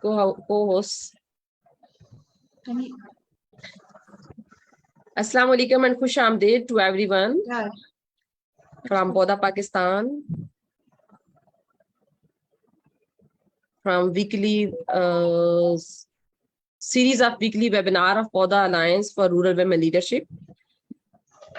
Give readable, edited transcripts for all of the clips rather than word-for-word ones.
co-hosts. Assalamu alaikum and khush amdeed to everyone from Poda, Pakistan, from weekly series of weekly webinar of Poda Alliance for Rural Women Leadership.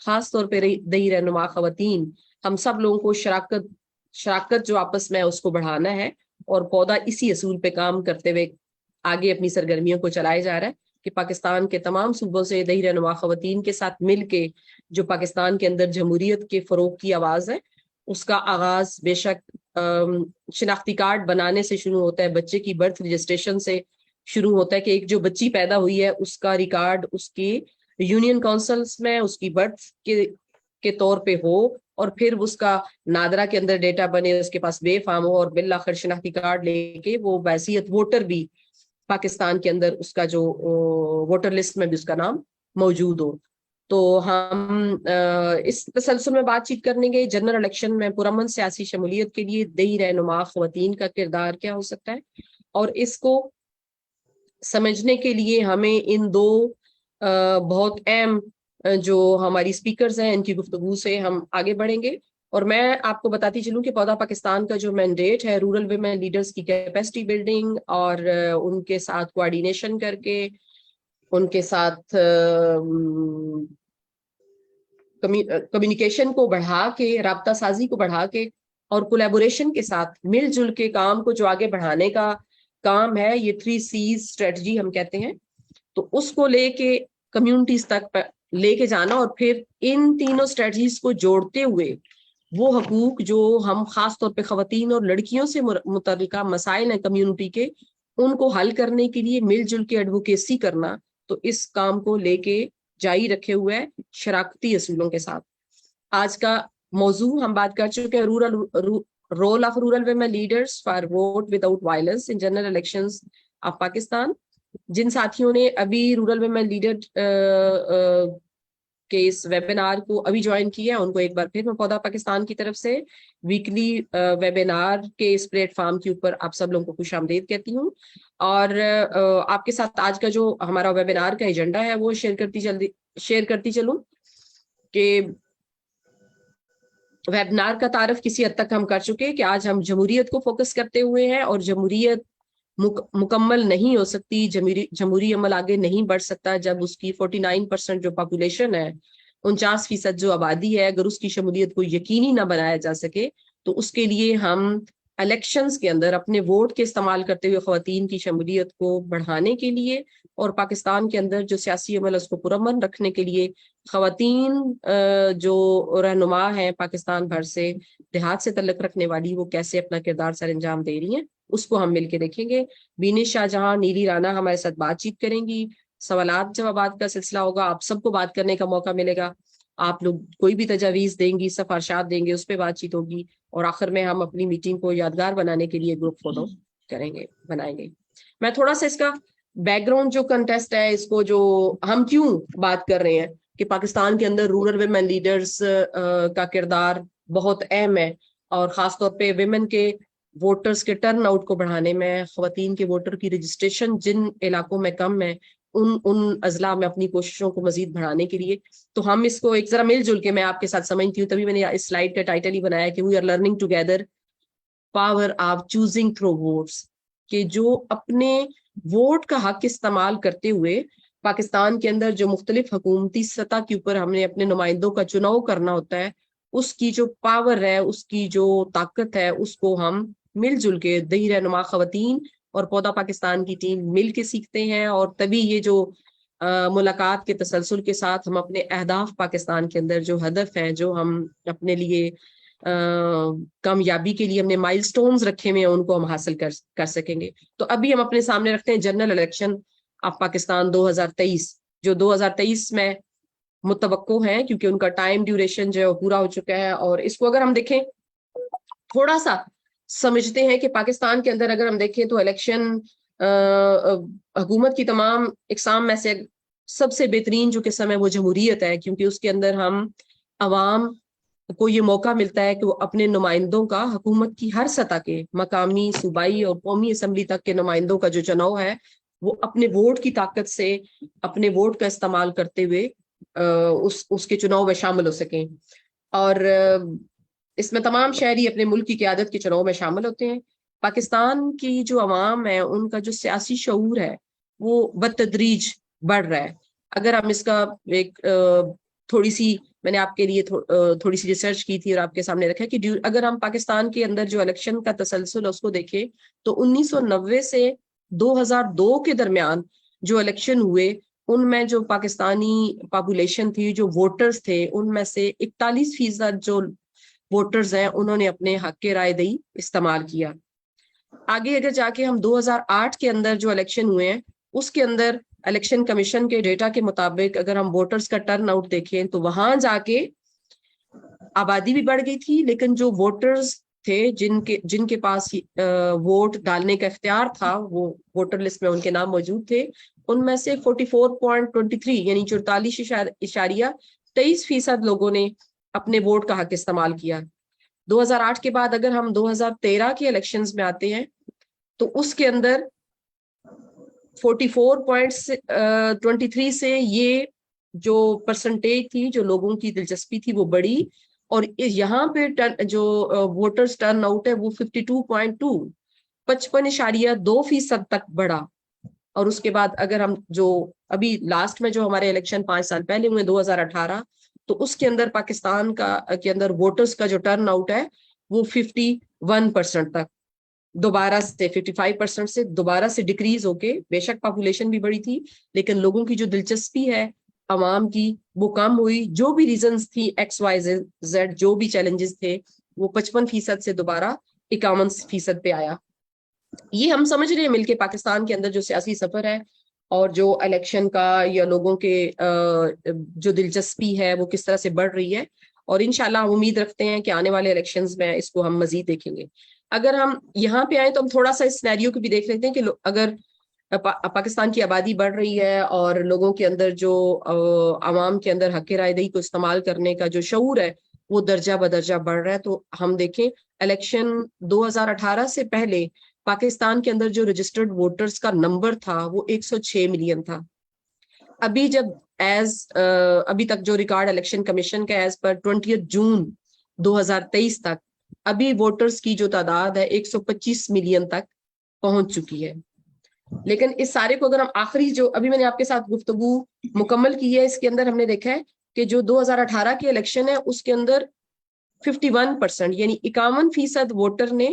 خاص طور پہ دیہی رہنما خواتین، ہم سب لوگوں کو شراکت جو آپس میں اس کو بڑھانا ہے، اور پودا اسی اصول پہ کام کرتے ہوئے آگے اپنی سرگرمیوں کو چلایا جا رہا ہے کہ پاکستان کے تمام صوبوں سے دیہی رہنما خواتین کے ساتھ مل کے جو پاکستان کے اندر جمہوریت کے فروغ کی آواز ہے، اس کا آغاز بے شک شناختی کارڈ بنانے سے شروع ہوتا ہے، بچے کی برتھ رجسٹریشن سے شروع ہوتا ہے کہ ایک جو بچی پیدا ہوئی ہے اس کا ریکارڈ اس کی یونین کونسلز میں اس کی برتھ کے طور پہ ہو، اور پھر اس کا نادرا کے اندر ڈیٹا بنے، اس کے پاس بے فارم ہو، اور بالآخر شناختی کارڈ لے کے وہ بحیثیت ووٹر بھی پاکستان کے اندر اس کا جو ووٹر لسٹ میں بھی اس کا نام موجود ہو۔ تو ہم اس تسلسل میں بات چیت کرنے گے جنرل الیکشن میں پرامن سیاسی شمولیت کے لیے دیہی رہنما خواتین کا کردار کیا ہو سکتا ہے، اور اس کو سمجھنے کے لیے ہمیں ان دو بہت اہم جو ہماری سپیکرز ہیں ان کی گفتگو سے ہم آگے بڑھیں گے۔ اور میں آپ کو بتاتی چلوں کہ پودا پاکستان کا جو مینڈیٹ ہے رورل ویمن لیڈرز کی کیپیسٹی بلڈنگ اور ان کے ساتھ کوآرڈینیشن کر کے، ان کے ساتھ کمیونیکیشن کو بڑھا کے، رابطہ سازی کو بڑھا کے، اور کولیبوریشن کے ساتھ مل جل کے کام کو جو آگے بڑھانے کا کام ہے، یہ 3 C's اسٹریٹجی ہم کہتے ہیں، تو اس کو لے کے کمیونٹیز تک لے کے جانا، اور پھر ان تینوں اسٹریٹجیز کو جوڑتے ہوئے وہ حقوق جو ہم خاص طور پہ خواتین اور لڑکیوں سے متعلقہ مسائل ہیں کمیونٹی کے، ان کو حل کرنے کے لیے مل جل کے ایڈوکیسی کرنا، تو اس کام کو لے کے جاری رکھے ہوئے ہے شراکتی اصولوں کے ساتھ۔ آج کا موضوع ہم بات کر چکے ہیں role of rural women leaders for vote without violence in general elections of Pakistan. جن ساتھیوں نے ابھی رورل ویمن لیڈر کے اس ویبینار کو ابھی جوائن کیا ہے، ان کو ایک بار پھر میں پودا پاکستان کی طرف سے ویکلی ویبینار کے اس پلیٹ فارم کے اوپر آپ سب لوگوں کو خوش آمدید کہتی ہوں۔ اور آپ کے ساتھ آج کا جو ہمارا ویبینار کا ایجنڈا ہے وہ شیئر کرتی چلوں کہ ویبینار کا تعارف کسی حد تک ہم کر چکے کہ آج ہم جمہوریت کو فوکس کرتے ہوئے ہیں، اور جمہوریت مکمل نہیں ہو سکتی، جمہوری عمل آگے نہیں بڑھ سکتا جب اس کی 49% جو پاپولیشن ہے، 49% جو آبادی ہے، اگر اس کی شمولیت کو یقینی نہ بنایا جا سکے، تو اس کے لیے ہم الیکشنز کے اندر اپنے ووٹ کے استعمال کرتے ہوئے خواتین کی شمولیت کو بڑھانے کے لیے اور پاکستان کے اندر جو سیاسی عمل اس کو پرامن رکھنے کے لیے خواتین جو رہنما ہیں پاکستان بھر سے، دیہات سے تعلق رکھنے والی، وہ کیسے اپنا کردار سر انجام دے رہی ہیں، اس کو ہم مل کے دیکھیں گے۔ بینش شاہ جہاں، نیلی رانا ہمارے ساتھ بات چیت کریں گی، سوالات جوابات کا سلسلہ ہوگا، آپ سب کو بات کرنے کا موقع ملے گا، آپ لوگ کوئی بھی تجاویز دیں گی، سفارشات دیں گے، اس پہ بات چیت ہوگی، اور آخر میں ہم اپنی میٹنگ کو یادگار بنانے کے لیے گروپ فوٹو بنائیں گے۔ میں تھوڑا سا اس کا بیک گراؤنڈ جو کنٹیسٹ ہے، اس کو جو ہم کیوں بات کر رہے ہیں کہ پاکستان کے اندر رورل ویمن لیڈرز کا کردار بہت اہم ہے، اور خاص طور پہ ویمن کے ووٹرز کے ٹرن آؤٹ کو بڑھانے میں، خواتین کے ووٹر کی رجسٹریشن جن علاقوں میں کم ہے ان اضلاع میں اپنی کوششوں کو مزید بڑھانے کے لیے، تو ہم اس کو ایک ذرا مل جل کے میں آپ کے ساتھ سمجھتی ہوں، تبھی میں نے اس سلائیڈ کا ٹائٹل ہی بنایا کہ we are learning together power of choosing through votes, کہ جو اپنے ووٹ کا حق استعمال کرتے ہوئے پاکستان کے اندر جو مختلف حکومتی سطح کے اوپر ہم نے اپنے نمائندوں کا چناؤ کرنا ہوتا ہے، اس کی جو پاور ہے، اس کی جو طاقت ہے، اس کو ہم مل جل کے دیہی رہنما خواتین اور پودا پاکستان کی ٹیم مل کے سیکھتے ہیں، اور تبھی یہ جو ملاقات کے تسلسل کے ساتھ ہم اپنے اہداف پاکستان کے اندر جو ہدف ہیں، جو ہم اپنے لیے کامیابی کے لیے ہم نے مائل سٹونز رکھے ہوئے ہیں، ان کو ہم حاصل کر سکیں گے۔ تو ابھی ہم اپنے سامنے رکھتے ہیں جنرل الیکشن آف پاکستان 2023، جو 2023 میں متوقع ہیں، کیونکہ ان کا ٹائم ڈیوریشن جو ہے وہ پورا ہو چکا ہے۔ اور اس کو اگر ہم دیکھیں، تھوڑا سا سمجھتے ہیں کہ پاکستان کے اندر اگر ہم دیکھیں تو الیکشن حکومت کی تمام اقسام میں سے سب سے بہترین جو قسم ہے وہ جمہوریت ہے، کیونکہ اس کے اندر ہم عوام کو یہ موقع ملتا ہے کہ وہ اپنے نمائندوں کا حکومت کی ہر سطح کے مقامی، صوبائی اور قومی اسمبلی تک کے نمائندوں کا جو چناؤ ہے، وہ اپنے ووٹ کی طاقت سے، اپنے ووٹ کا استعمال کرتے ہوئے اس کے چناؤ میں شامل ہو سکیں۔ اور اس میں تمام شہری اپنے ملک کی قیادت کے چناؤ میں شامل ہوتے ہیں۔ پاکستان کی جو عوام ہے، ان کا جو سیاسی شعور ہے وہ بتدریج بڑھ رہا ہے۔ اگر ہم اس کا ایک تھوڑی سی میں نے آپ کے لیے تھوڑی سی ریسرچ کی تھی اور آپ کے سامنے رکھا کہ اگر ہم پاکستان کے اندر جو الیکشن کا تسلسل ہے اس کو دیکھیں تو 1990 سے 2002 کے درمیان جو الیکشن ہوئے ان میں جو پاکستانی پاپولیشن تھی، جو ووٹرز تھے، ان میں سے 41% جو ووٹرز ہیں انہوں نے اپنے حق کے رائے دہی استعمال کیا۔ آگے اگر جا کے ہم 2008 کے اندر جو الیکشن ہوئے ہیں اس کے اندر الیکشن کمیشن کے ڈیٹا کے مطابق اگر ہم ووٹرز کا ٹرن آؤٹ دیکھیں تو وہاں جا کے آبادی بھی بڑھ گئی تھی، لیکن جو ووٹرز تھے جن کے پاس ووٹ ڈالنے کا اختیار تھا، وہ ووٹر لسٹ میں ان کے نام موجود تھے، ان میں سے 44.23 یعنی 44.23% لوگوں نے اپنے ووٹ کا حق استعمال کیا۔ 2008 کے بعد اگر ہم 2013 کے الیکشنز میں آتے ہیں تو اس کے اندر 44.23 سے یہ جو پرسنٹیج تھی، جو لوگوں کی دلچسپی تھی، وہ بڑی، اور یہاں پہ جو ووٹرز ٹرن آؤٹ ہے وہ 52.2 55.2% تک بڑھا۔ اور اس کے بعد اگر ہم جو ابھی لاسٹ میں جو ہمارے الیکشن 5 سال پہلے ہوئے 2018، تو اس کے اندر پاکستان کے اندر ووٹرز کا جو ٹرن آؤٹ ہے وہ 51% تک دوبارہ سے 55% سے دوبارہ سے ڈکریز ہو کے، بے شک پاپولیشن بھی بڑی تھی لیکن لوگوں کی جو دلچسپی ہے عوام کی وہ کم ہوئی۔ جو بھی ریزنز تھی XYZ، جو بھی چیلنجز تھے، وہ 55% سے دوبارہ 51% پہ آیا۔ یہ ہم سمجھ رہے ہیں مل کے پاکستان کے اندر جو سیاسی سفر ہے اور جو الیکشن کا یا لوگوں کے جو دلچسپی ہے وہ کس طرح سے بڑھ رہی ہے، اور انشاءاللہ ہم امید رکھتے ہیں کہ آنے والے الیکشنز میں اس کو ہم مزید دیکھیں گے۔ اگر ہم یہاں پہ آئیں تو ہم تھوڑا سا اس سینیریو کو بھی دیکھ لیتے ہیں کہ اگر پاکستان کی آبادی بڑھ رہی ہے اور لوگوں کے اندر جو عوام کے اندر حق رائے دہی کو استعمال کرنے کا جو شعور ہے وہ درجہ بدرجہ بڑھ رہا ہے، تو ہم دیکھیں الیکشن 2018 سے پہلے پاکستان کے اندر جو رجسٹرڈ ووٹرز کا نمبر تھا وہ 106 ملین تھا۔ ابھی جب ابھی تک جو ریکارڈ الیکشن کمیشن کا ایز پر 20 جون 2023 تک ابھی ووٹرز کی جو تعداد ہے 125 ملین تک پہنچ چکی ہے۔ لیکن اس سارے کو اگر ہم آخری جو ابھی میں نے آپ کے ساتھ گفتگو مکمل کی ہے، اس کے اندر ہم نے دیکھا ہے کہ جو 2018 کے الیکشن ہے اس کے اندر 51% یعنی 51% ووٹر نے،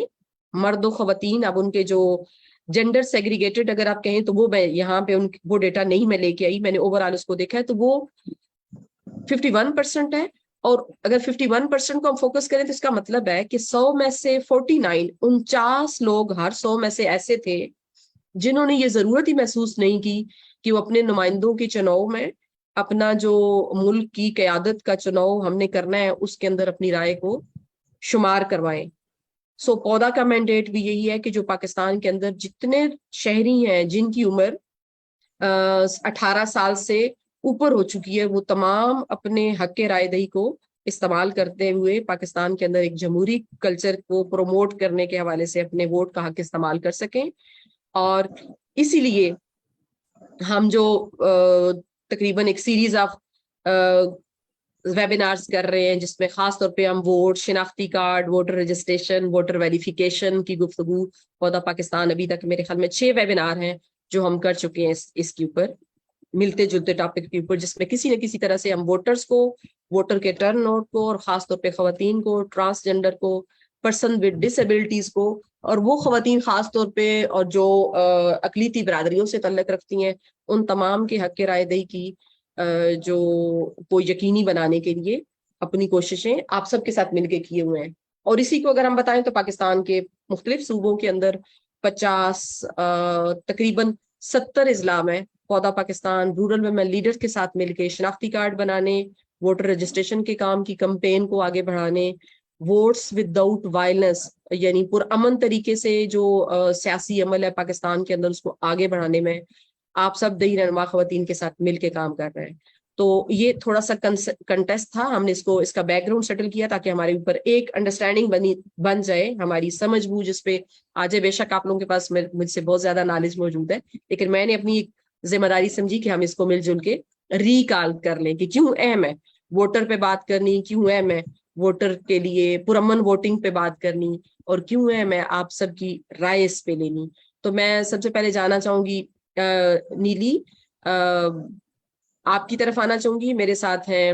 مرد و خواتین، اب ان کے جو جینڈر سیگریگیٹڈ اگر آپ کہیں تو وہ میں یہاں پہ وہ ڈیٹا نہیں میں لے کے آئی، میں نے اوور آل اس کو دیکھا ہے تو وہ 51% ہے۔ اور اگر 51% کو ہم فوکس کریں تو اس کا مطلب ہے کہ 100 میں سے 49 لوگ ہر 100 میں سے ایسے تھے جنہوں نے یہ ضرورت ہی محسوس نہیں کی کہ وہ اپنے نمائندوں کے چناؤ میں اپنا جو ملک کی قیادت کا چناؤ ہم نے کرنا ہے اس کے اندر اپنی رائے کو شمار کروائیں۔ پودا کا مینڈیٹ بھی یہی ہے کہ جو پاکستان کے اندر جتنے شہری ہیں جن کی عمر 18 سال سے اوپر ہو چکی ہے، وہ تمام اپنے حق رائے دہی کو استعمال کرتے ہوئے پاکستان کے اندر ایک جمہوری کلچر کو پروموٹ کرنے کے حوالے سے اپنے ووٹ کا حق استعمال کر سکیں۔ اور اسی لیے ہم جو تقریباً ایک سیریز آف ویبینارز کر رہے ہیں جس میں خاص طور پہ ہم ووٹ، شناختی card, voter registration, voter verification کی گفتگو، پودا پاکستان ابھی تک میرے خیال میں 6 ویبینار ہیں جو ہم کر چکے ہیں اس کے اوپر، ملتے جلتے ٹاپک کے اوپر، جس میں کسی نہ کسی طرح سے ہم ووٹرز کو، ووٹر کے ٹرن آؤٹ کو، اور خاص طور پہ خواتین کو، ٹرانسجنڈر کو، پرسن ود ڈسیبلٹیز کو، اور وہ خواتین خاص طور پہ اور جو اقلیتی برادریوں سے تعلق رکھتی ہیں ان تمام کے حق رائے دہی کی جو کو یقینی بنانے کے لیے اپنی کوششیں آپ سب کے ساتھ مل کے کیے ہوئے ہیں۔ اور اسی کو اگر ہم بتائیں تو پاکستان کے مختلف صوبوں کے اندر 50 تقریباً 70 اضلاع میں پودا پاکستان رورل ویمن لیڈرز کے ساتھ مل کے شناختی کارڈ بنانے، ووٹر رجسٹریشن کے کام کی کمپین کو آگے بڑھانے، ووٹس وداؤٹ وائلنس یعنی پرامن طریقے سے جو سیاسی عمل ہے پاکستان کے اندر اس کو آگے بڑھانے میں آپ سب دیہی رہنما خواتین کے ساتھ مل کے کام کر رہے ہیں۔ تو یہ تھوڑا سا کنٹیسٹ تھا، ہم نے اس کا بیک گراؤنڈ سیٹل کیا تاکہ ہمارے اوپر ایک انڈرسٹینڈنگ بن جائے، ہماری سمجھ بوجھ اس پہ آج بے شک آپ لوگوں کے پاس مجھ سے بہت زیادہ نالج موجود ہے، لیکن میں نے اپنی ذمہ داری سمجھی کہ ہم اس کو مل جل کے ریکال کر لیں کہ کیوں اہم ہے ووٹر پہ بات کرنی، کیوں اہم ہے ووٹر کے لیے پرامن ووٹنگ پہ بات کرنی، اور کیوں اہم ہے آپ سب کی رائے اس پہ لینی۔ تو میں سب سے پہلے جانا چاہوں گی نیلی، آپ کی طرف آنا چاہوں گی، میرے ساتھ ہیں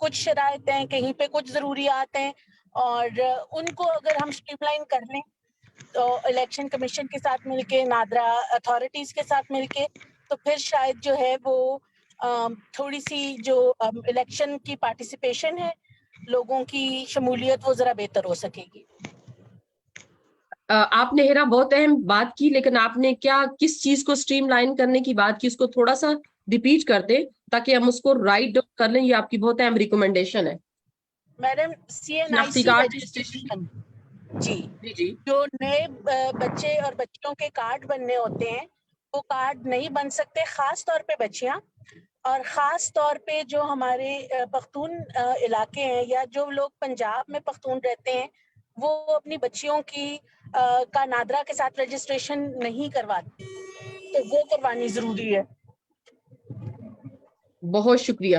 کچھ شرائط ہیں, کہیں پہ کچھ ضروریات ہیں, اور ان کو اگر ہم اسٹریم لائن کر لیں تو الیکشن کمیشن کے ساتھ مل کے, نادرا اتھارٹیز کے ساتھ مل کے, تو پھر شاید جو ہے وہ تھوڑی سی جو الیکشن کی پارٹیسپیشن ہے, لوگوں کی شمولیت, وہ ذرا بہتر ہو سکے گی. آپ نے ہیرا بہت اہم بات کی, لیکن آپ نے کیا کس چیز کو اسٹریم لائن کرنے کی بات کی, اس کو تھوڑا سا ریپیٹ کر دیں تاکہ ہم اس کو رائٹ ڈاؤن کر لیں. یہ آپ کی بہت اہم ریکمنڈیشن ہے. میڈم, شناختی CNIC کارڈ رجسٹریشن, جی, جی جو نئے بچے اور بچیوں کے کارڈ بننے ہوتے ہیں, وہ کارڈ نہیں بن سکتے, خاص طور پہ بچیاں, اور خاص طور پہ جو ہمارے پختون علاقے ہیں یا جو لوگ پنجاب میں پختون رہتے ہیں, وہ اپنی بچیوں کی کا نادرا کے ساتھ رجسٹریشن نہیں کرواتے, تو وہ کروانی ضروری ہے. بہت شکریہ.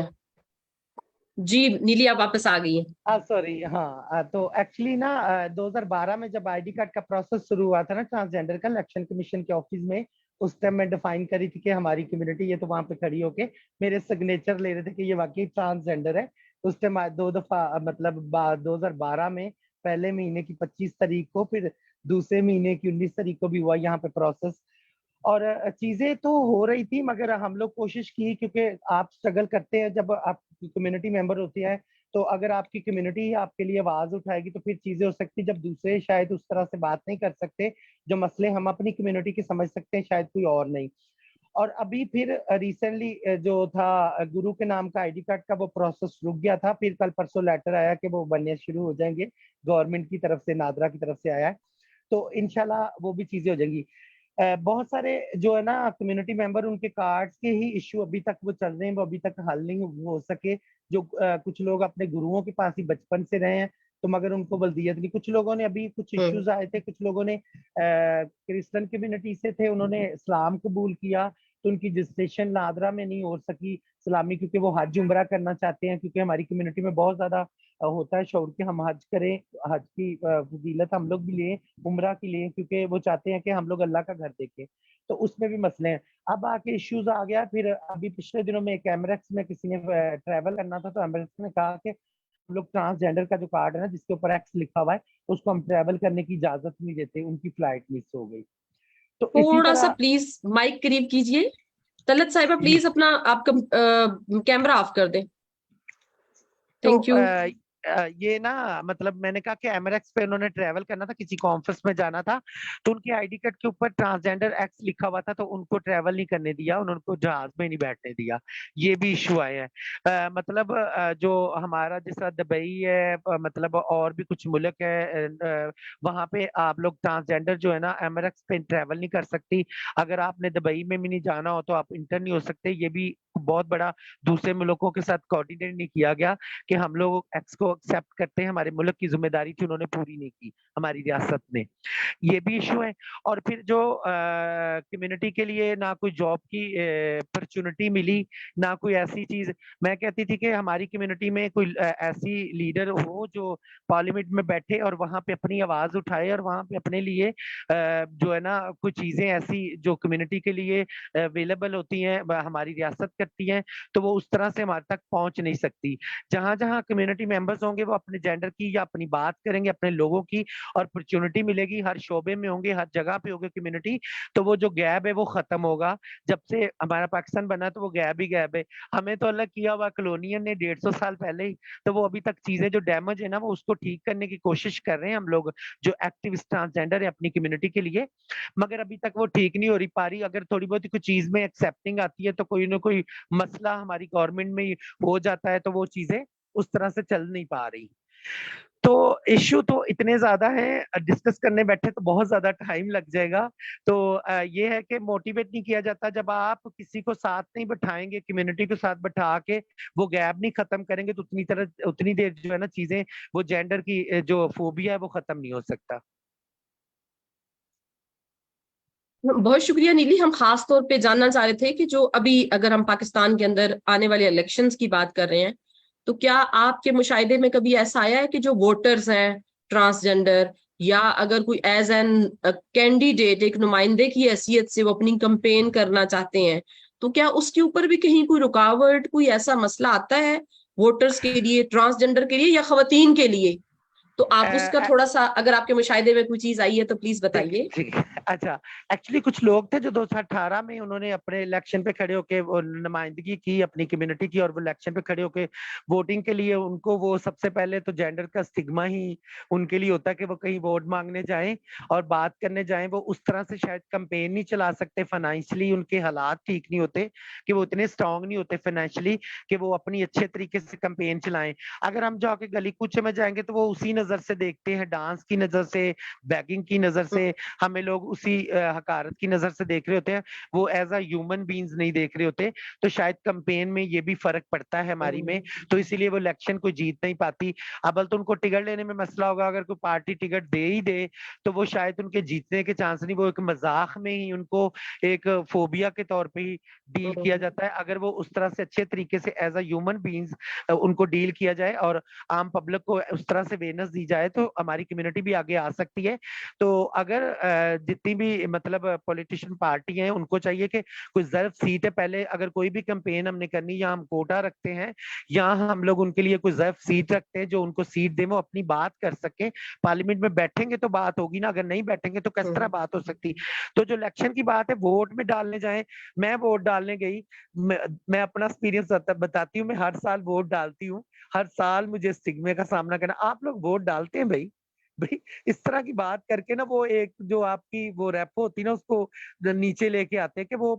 جی نیلی, آپ واپس آ گئی ہیں. سوری, ہاں, تو ایکچولی نا 2012 میں جب آئی ڈی کارڈ کا پروسیس شروع ہوا تھا نا ٹرانسجینڈر کا, الیکشن کمیشن کے آفس میں, اس ٹائم میں ڈیفائن کری تھی کہ ہماری کمیونٹی, یہ تو وہاں پہ کھڑی ہو کے میرے سگنیچر لے رہے تھے کہ یہ واقعی ٹرانسجینڈر ہے. اس ٹائم 2 دفعہ مطلب 2012 میں پہلے مہینے کی 25 تاریخ کو, پھر دوسرے مہینے کی 19 تاریخ کو بھی ہوا یہاں پہ پروسیس, اور چیزیں تو ہو رہی تھی, مگر ہم لوگ کوشش کی, کیونکہ آپ اسٹرگل کرتے ہیں جب آپ کمیونٹی ممبر ہوتی ہے, تو اگر آپ کی کمیونٹی آپ کے لیے آواز اٹھائے گی تو پھر چیزیں ہو سکتی, جب دوسرے شاید اس طرح سے بات نہیں کر سکتے, جو مسئلے ہم اپنی کمیونٹی کے سمجھ سکتے ہیں شاید کوئی اور نہیں. اور ابھی پھر ریسنٹلی جو تھا گرو کے نام کا آئی ڈی کارڈ کا, وہ پروسیس رک گیا تھا, پھر کل پرسوں لیٹر آیا کہ وہ بننے شروع ہو جائیں گے, گورنمنٹ کی طرف سے, نادرا کی طرف سے آیا ہے, تو انشاءاللہ وہ بھی چیزیں ہو جائیں گی. بہت سارے جو ہے نا کمیونٹی ممبر, ان کے کارڈز کے ہی ایشو ابھی تک وہ چل رہے ہیں, وہ ابھی تک حل نہیں ہو سکے. جو کچھ لوگ اپنے گروؤں کے پاس ہی بچپن سے رہے ہیں, تو مگر ان کو بلدیت نہیں. کچھ لوگوں نے ابھی کچھ ایشوز آئے تھے, کچھ لوگوں نے کرسچن کمیونٹی سے تھے, انہوں نے اسلام قبول کیا, تو ان کی رجسٹریشن نادرا میں نہیں ہو سکی اسلامی, کیونکہ وہ حج عمرہ کرنا چاہتے ہیں, کیونکہ ہماری کمیونٹی میں بہت زیادہ ہوتا ہے شعور کہ ہم حج کریں, حج کی فضیلت ہم لوگ بھی لیں, عمرہ کی لیں, کیونکہ وہ چاہتے ہیں کہ ہم لوگ اللہ کا گھر دیکھیں. تو اس میں بھی مسئلے ہیں. اب آ کے ایشوز آ گیا. پھر ابھی پچھلے دنوں میں ایک ایمریٹس میں کسی نے ٹریول کرنا تھا, تو ایمریٹس نے کہا کہ ہم لوگ ٹرانسجینڈر کا جو کارڈ ہے نا, جس کے اوپر ایکس لکھا ہوا ہے, اس کو ہم ٹریول کرنے کی اجازت نہیں دیتے, ان کی فلائٹ مس ہو گئی. تو اسی تھوڑا سا طرح پلیز مائک قریب کیجئے. طلعت صاحبہ پلیز اپنا آپ کا کیمرہ آف کر دیں. Thank you. یہ نا مطلب میں نے کہا کہ ایمریٹس پہ انہوں نے ٹریول کرنا تھا, کسی کانفرنس میں جانا تھا, تو ان کے آئی ڈی کارڈ کے اوپر ٹرانسجینڈر ایکس لکھا ہوا تھا, تو ان کو ٹریول نہیں کرنے دیا, انہوں کو جہاز میں نہیں بیٹھنے دیا. یہ بھی ایشو آئے ہیں. مطلب جو ہمارا جس طرح دبئی ہے, مطلب اور بھی کچھ ملک ہے, وہاں پہ آپ لوگ ٹرانسجینڈر جو ہے نا ایمریٹس پہ ٹریول نہیں کر سکتی. اگر آپ نے دبئی میں بھی نہیں جانا ہو تو آپ انٹر نہیں ہو سکتے. یہ بھی بہت بڑا دوسرے ملکوں کے ساتھ کوآرڈینیٹ نہیں کیا گیا کہ ہم لوگ ایکس کو ایکسپٹ کرتے ہیں. ہمارے ملک کی ذمہ داری تھی, انہوں نے پوری نہیں کی ہماری ریاست نے. یہ بھی ایشو ہے. اور پھر جو کمیونٹی کے لیے نہ کوئی جاب کی اپرچونٹی ملی, نہ کوئی ایسی چیز. میں کہتی تھی کہ ہماری کمیونٹی میں کوئی ایسی لیڈر ہو جو پارلیمنٹ میں بیٹھے اور وہاں پہ اپنی آواز اٹھائے, اور وہاں پہ اپنے لیے جو ہے نا کچھ چیزیں ایسی جو کمیونٹی کے لیے اویلیبل ہوتی ہیں, ہماری ریاست کرتی ہیں, تو وہ اس طرح سے ہمارے تک پہنچ نہیں سکتی. جہاں جہاں کمیونٹی ممبرز ہوں گے وہ اپنے جینڈر کی یا اپنی بات کریں گے, اپنے لوگوں کی, اور اپرچونٹی ملے گی. ہر شعبے میں ہوں گے, ہر جگہ پہ ہوگی کمیونٹی, تو وہ جو گیپ ہے وہ ختم ہوگا. جب سے ہمارا پاکستان بنا تو وہ گیپ ہی گیپ ہے. ہمیں تو اللہ کیا ہوا کالونین نے 150 سال پہلے ہی, تو وہ ابھی تک چیزیں جو ڈیمیج ہے نا, وہ اس کو ٹھیک کرنے کی کوشش کر رہے ہیں ہم لوگ جو ایکٹیوسٹ ٹرانسجینڈر ہے اپنی کمیونٹی کے لیے, مگر ابھی تک وہ ٹھیک نہیں ہو رہی پا رہی. اگر تھوڑی بہت کوئی چیز میں ایکسیپٹنگ آتی ہے تو کوئی نہ کوئی مسئلہ ہماری گورنمنٹ میں ہو جاتا ہے, تو وہ چیزیں اس طرح سے چل نہیں پا رہی. تو ایشو تو اتنے زیادہ ہیں, ڈسکس کرنے بیٹھے تو بہت زیادہ ٹائم لگ جائے گا. تو یہ ہے کہ موٹیویٹ نہیں کیا جاتا. جب آپ کسی کو ساتھ نہیں بٹھائیں گے, کمیونٹی کو ساتھ بٹھا کے وہ گیپ نہیں ختم کریں گے, تو اتنی دیر جو ہے نا چیزیں, وہ جینڈر کی جو فوبیا ہے وہ ختم نہیں ہو سکتا. بہت شکریہ نیلی. ہم خاص طور پہ جاننا چاہ رہے تھے کہ جو ابھی اگر ہم پاکستان کے اندر آنے والے الیکشنز کی بات کر رہے ہیں, تو کیا آپ کے مشاہدے میں کبھی ایسا آیا ہے کہ جو ووٹرز ہیں ٹرانسجینڈر, یا اگر کوئی ایز این کینڈیڈیٹ ایک نمائندے کی حیثیت سے وہ اپنی کمپین کرنا چاہتے ہیں, تو کیا اس کے اوپر بھی کہیں کوئی رکاوٹ, کوئی ایسا مسئلہ آتا ہے ووٹرز کے لیے, ٹرانسجنڈر کے لیے یا خواتین کے لیے؟ تو آپ اس کا تھوڑا سا اگر آپ کے مشاہدے میں کوئی چیز آئی ہے تو پلیز بتائیے. اچھا, ایکچولی کچھ لوگ تھے جو 2018 میں انہوں نے اپنے الیکشن پہ کھڑے ہو کے نمائندگی کی اپنی کمیونٹی کی, اور وہ الیکشن پہ کھڑے ہو کے ووٹنگ کے لیے, ان کو وہ سب سے پہلے تو جینڈر کا اسٹگما ہی ان کے لیے ہوتا ہے کہ وہ کہیں ووٹ مانگنے جائیں اور بات کرنے جائیں, وہ اس طرح سے شاید کمپین نہیں چلا سکتے, فائنینشلی ان کے حالات ٹھیک نہیں ہوتے, کہ وہ اتنے اسٹرانگ نہیں ہوتے فائنینشلی کہ وہ اپنی اچھے طریقے سے کمپین چلائیں. اگر ہم جا کے گلی کوچے میں جائیں گے تو وہ اسی نظر سے دیکھتے ہیں, ڈانس کی نظر سے, بیگنگ کی نظر سے, ہمیں لوگ اسی حقارت کی نظر سے دیکھ رہے ہوتے ہیں, وہ ایز اے ہیومن بینگز نہیں دیکھ رہے ہوتے. تو شاید کمپین میں یہ بھی فرق پڑتا ہے ہماری میں, تو اسی لیے وہ الیکشن کو جیت نہیں پاتی. اب تو ان کو ٹکٹ لینے میں مسئلہ ہوگا, اگر کوئی پارٹی ٹکٹ دے ہی دے تو وہ شاید ان کے جیتنے کے چانس نہیں, وہ ایک مذاق میں ہی ان کو ایک فوبیا کے طور پہ ہی ڈیل کیا جاتا ہے. اگر وہ اس طرح سے اچھے طریقے سے ایز اے ہیومن بینگز ان کو ڈیل کیا جائے اور عام پبلک کو اس طرح سے ویئرنیس دی جائے تو ہماری کمیونٹی بھی آگے آ سکتی ہے. تو اگر جتنی بھی مطلب پولیٹیشین پارٹی ہیں ان کو چاہیے کہ کوئی ضرب سیٹ ہے, پہلے اگر کوئی بھی کمپین ہم نے کرنی, یا ہم کوٹا رکھتے ہیں یا ہم لوگ ان کے لیے کوئی ضرب سیٹ رکھتے ہیں جو ان کو سیٹ دیں, وہ اپنی بات کر سکیں. پارلیمنٹ میں بیٹھیں گے تو بات ہوگی نا, اگر نہیں بیٹھیں گے تو کس طرح بات ہو سکتی. تو جو الیکشن کی بات ہے ووٹ میں ڈالنے جائیں, میں ووٹ ڈالنے گئی, میں اپنا ایکسپیرینس بتاتی ہوں, میں ہر سال ووٹ ڈالتی ہوں, ہر سال مجھے اسٹگمے کا سامنا کرنا. آپ لوگ ووٹ ڈالتے ہیں بھائی اس طرح کی بات کر کے نا, وہ ایک جو آپ کی وہ ریپو ہوتی ہے نا اس کو نیچے لے کے آتے ہیں کہ وہ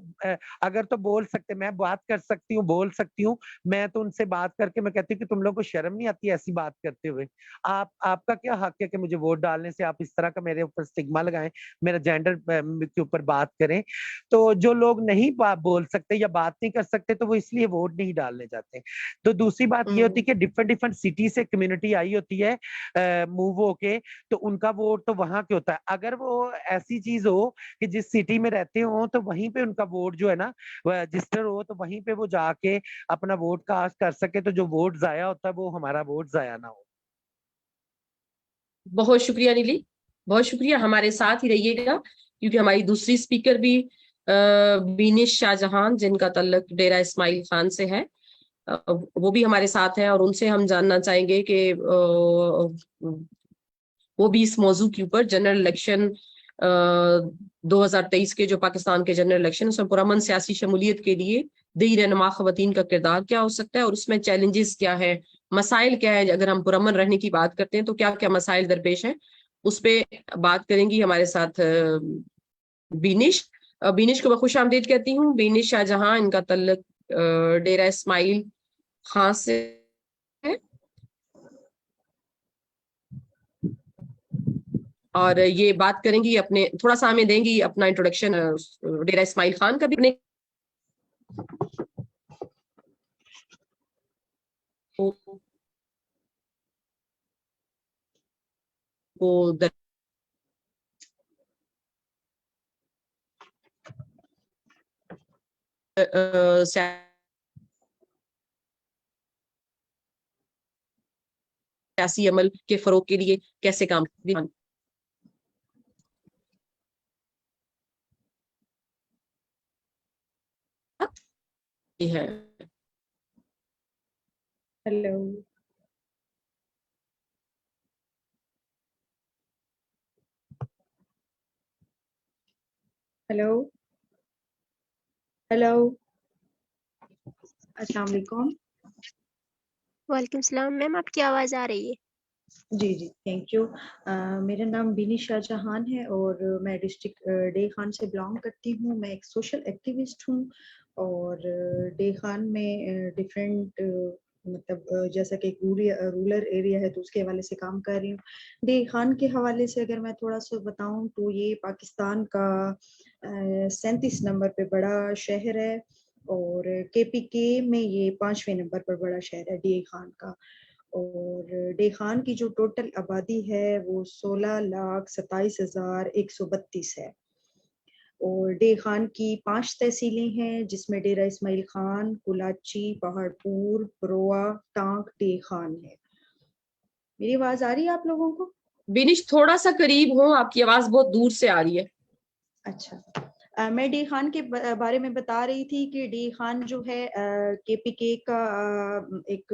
اگر تو بول سکتے, میں بات کر سکتی ہوں, بول سکتی ہوں, میں تو ان سے بات کر کے میں کہتی ہوں کہ تم لوگوں کو شرم نہیں آتی ایسی بات کرتے ہوئے. آپ کا کیا حق ہے کہ مجھے ووٹ ڈالنے سے آپ اس طرح کا میرے اوپر اسٹگما لگائیں, میرا جینڈر کے اوپر بات کریں. تو جو لوگ نہیں بول سکتے یا بات نہیں کر سکتے تو وہ اس لیے ووٹ نہیں ڈالنے جاتے. تو دوسری بات یہ ہوتی ہے کہ ڈفرنٹ سٹی سے کمیونٹی آئی ہوتی ہے موو ہو کے, تو ان کا ووٹ تو وہاں کے ہوتا ہے. اگر وہ ایسی چیز ہو کہ جس سٹی میں رہتے ہوں تو وہیں پہ ان کا ووٹ جو ہے نا رجسٹر ہو, تو وہیں پہ وہ جا کے اپنا ووٹ کاسٹ کر سکے, تو جو ووٹ ضائع ہوتا ہے وہ ہمارا ووٹ ضائع نہ ہو. بہت شکریہ نیلی, بہت شکریہ. ہمارے ساتھ ہی رہیے گا کیونکہ ہماری دوسری اسپیکر بھی بینش شاہ جہان, جن کا تعلق ڈیرہ اسماعیل خان سے ہے, وہ بھی ہمارے ساتھ ہیں, اور ان سے ہم جاننا چاہیں گے کہ وہ بھی اس موضوع کے اوپر جنرل الیکشن 2023 کے جو پاکستان کے جنرل الیکشن, اس میں پرامن سیاسی شمولیت کے لیے دیہی رہنما خواتین کا کردار کیا ہو سکتا ہے, اور اس میں چیلنجز کیا ہے, مسائل کیا ہے. اگر ہم پرامن رہنے کی بات کرتے ہیں تو کیا کیا مسائل درپیش ہیں, اس پہ بات کریں گی ہمارے ساتھ بینش. بینش کو میں خوش آمدید کہتی ہوں. بینش شاہ جہاں, ان کا تعلق ڈیرہ اسماعیل خان سے ہے, اور یہ بات کریں گی اپنے, تھوڑا سا ہمیں دیں گی اپنا انٹروڈکشن ڈیرہ اسماعیل خان کا بھی. سیاسی عمل کے فروغ کے لیے کیسے کام ہے. ہیلو ہیلو ہیلو السلام علیکم. وعلیکم السلام میم, آپ کی آواز آ رہی ہے؟ جی جی تھینک یو. میرا نام بینش شاہ جہان ہے اور میں ڈسٹرکٹ ڈے خان سے بلانگ کرتی ہوں. میں ایک سوشل ایکٹیوسٹ ہوں اور ڈے خان میں ڈفرینٹ مطلب جیسا کہ رورل ایریا ہے تو اس کے حوالے سے کام کر رہی ہوں. ڈے خان کے حوالے سے اگر میں تھوڑا سا بتاؤں تو یہ پاکستان کا 37 نمبر پہ بڑا شہر ہے اور KPK میں یہ 5ویں نمبر پر بڑا شہر ہے ڈے خان کا. اور ڈے خان کی جو ٹوٹل آبادی ہے وہ 16,27,132 ہے. اور ڈے خان کی 5 تحصیلیں ہیں جس میں ڈیرہ اسماعیل خان, کلاچی, پہاڑ پور, بروا, ٹانک, ڈے خان ہے. میری آواز آ رہی ہے آپ لوگوں کو؟ بینش تھوڑا سا قریب ہوں, آپ کی آواز بہت دور سے آ رہی ہے. اچھا میں ڈے خان کے بارے میں بتا رہی تھی کہ ڈے خان جو ہے کے پی کے کا ایک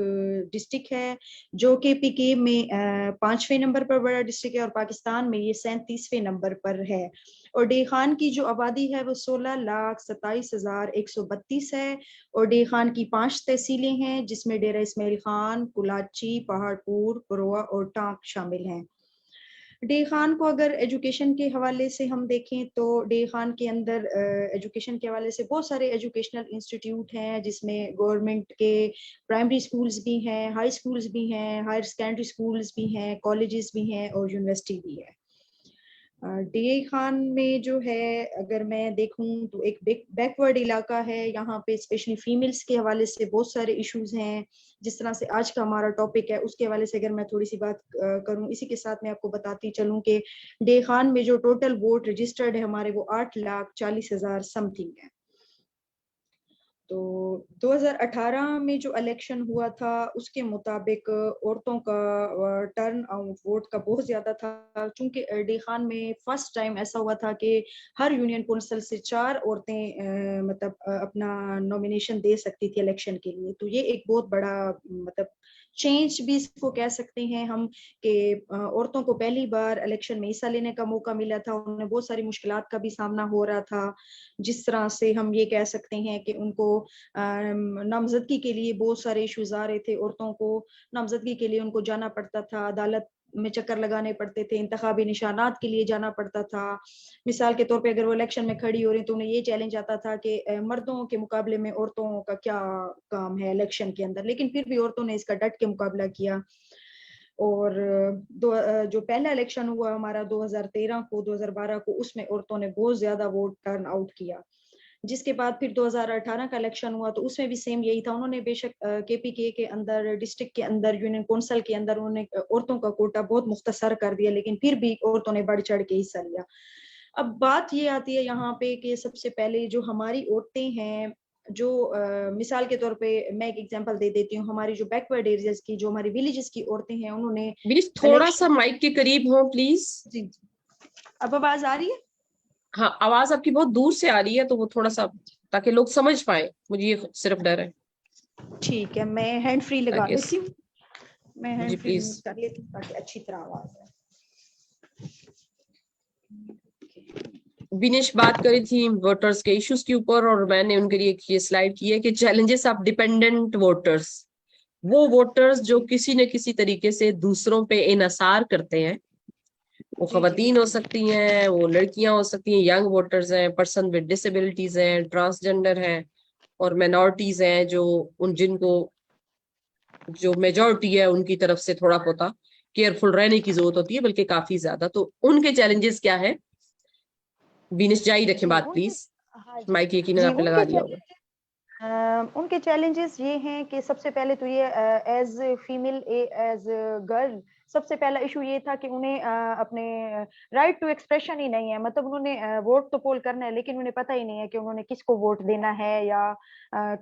ڈسٹرکٹ ہے جو کے پی کے میں 5ویں نمبر پر بڑا ڈسٹرکٹ ہے اور پاکستان میں یہ 37ویں نمبر پر ہے. اور ڈے خان کی جو آبادی ہے وہ 16,27,132 ہے اور ڈے خان کی 5 تحصیلیں ہیں جس میں ڈیرہ اسماعیل خان، کلاچی، پہاڑ پور، پروا اور ٹانک شامل ہیں. ڈے خان کو اگر ایجوکیشن کے حوالے سے ہم دیکھیں تو ڈے خان کے اندر ایجوکیشن کے حوالے سے بہت سارے ایجوکیشنل انسٹیٹیوٹ ہیں جس میں گورنمنٹ کے پرائمری سکولز بھی ہیں، ہائی سکولز بھی ہیں، ہائر سیکنڈری سکولز بھی ہیں، کالجز بھی ہیں اور یونیورسٹی بھی ہے. ڈے خان میں جو ہے اگر میں دیکھوں تو ایک بیکورڈ علاقہ ہے. یہاں پہ اسپیشلی فیمیلز کے حوالے سے بہت سارے ایشوز ہیں. جس طرح سے آج کا ہمارا ٹاپک ہے اس کے حوالے سے اگر میں تھوڑی سی بات کروں، اسی کے ساتھ میں آپ کو بتاتی چلوں کہ ڈے خان میں جو ٹوٹل ووٹ رجسٹرڈ ہے ہمارے وہ 8,40,000 سم تھنگ ہے. تو 2018 میں جو الیکشن ہوا تھا اس کے مطابق عورتوں کا ٹرن آؤٹ ووٹ کا بہت زیادہ تھا، چونکہ ڈے خان میں فرسٹ ٹائم ایسا ہوا تھا کہ ہر یونین کونسل سے 4 عورتیں مطلب اپنا نومینیشن دے سکتی تھی الیکشن کے لیے. تو یہ ایک بہت بڑا مطلب چینج بھی اس کو کہہ سکتے ہیں ہم کہ عورتوں کو پہلی بار الیکشن میں حصہ لینے کا موقع ملا تھا. انہیں بہت ساری مشکلات کا بھی سامنا ہو رہا تھا، جس طرح سے ہم یہ کہہ سکتے ہیں کہ ان کو نامزدگی کے لیے بہت سارے ایشوز آ رہے تھے. عورتوں کو نامزدگی کے لیے ان کو جانا پڑتا تھا، عدالت میں چکر لگانے پڑتے تھے، انتخابی نشانات کے لیے جانا پڑتا تھا. مثال کے طور پہ اگر وہ الیکشن میں کھڑی ہو رہی تو انہیں یہ چیلنج آتا تھا کہ مردوں کے مقابلے میں عورتوں کا کیا کام ہے الیکشن کے اندر. لیکن پھر بھی عورتوں نے اس کا ڈٹ کے مقابلہ کیا. اور جو پہلا الیکشن ہوا ہمارا 2013 کو 2012 کو اس میں عورتوں نے بہت زیادہ ووٹ ٹرن آؤٹ کیا. جس کے بعد پھر 2018 کا الیکشن ہوا تو اس میں بھی سیم یہی تھا. انہوں نے بے شک کے پی کے اندر ڈسٹرکٹ کے اندر یونین کونسل کے اندر انہوں نے عورتوں کا کوٹا بہت مختصر کر دیا، لیکن پھر بھی عورتوں نے بڑھ چڑھ کے حصہ لیا. اب بات یہ آتی ہے یہاں پہ کہ سب سے پہلے جو ہماری عورتیں ہیں جو مثال کے طور پہ میں ایک ایگزامپل دے دیتی ہوں، ہماری جو بیکورڈ ایریاز کی جو ہماری ولیجز کی عورتیں ہیں انہوں نے تھوڑا سا مائک کے قریب ہوں پلیز. جی اب آواز آ رہی ہے؟ ہاں آواز آپ کی بہت دور سے آ رہی ہے تو وہ تھوڑا سا تاکہ لوگ سمجھ پائیں. مجھے یہ صرف ڈر ہے. ٹھیک ہے میں ہینڈ فری لگا لیتی ہوں. میں جی ہینڈ فری پلیز. کر لیتی ہوں تاکہ اچھی طرح آواز آئے. بینش بات کری تھی ووٹرز کے ایشوز کے اوپر اور میں نے ان کے لیے یہ سلائیڈ کی ہے کہ چیلنجز آف ڈیپینڈنٹ ووٹرز، وہ ووٹرز جو کسی نہ کسی طریقے سے دوسروں پہ انحصار کرتے ہیں. وہ خواتین ہو سکتی ہیں، وہ لڑکیاں ہو سکتی ہیں، ینگ ووٹرز ہیں، پرسن ود ڈسیبلٹیز ہیں، ٹرانسجنڈر ہیں اور مائنورٹیز ہیں جن کو جو میجورٹی ہے ان کی طرف سے تھوڑا بہت کیئرفل رہنے کی ضرورت ہوتی ہے، بلکہ کافی زیادہ. تو ان کے چیلنجز کیا ہے؟ بینش جاری رکھیں بات پلیز. مائک یقیناً آپ نے لگا دیا ہوگا. ان کے چیلنجز یہ ہیں کہ سب سے پہلے تو یہ ایز فیمیل ایز گرل سب سے پہلا ایشو یہ تھا کہ انہیں اپنے رائٹ ٹو ایکسپریشن ہی نہیں ہے. مطلب انہوں نے ووٹ تو پول کرنا ہے لیکن انہیں پتہ ہی نہیں ہے کہ انہوں نے کس کو ووٹ دینا ہے یا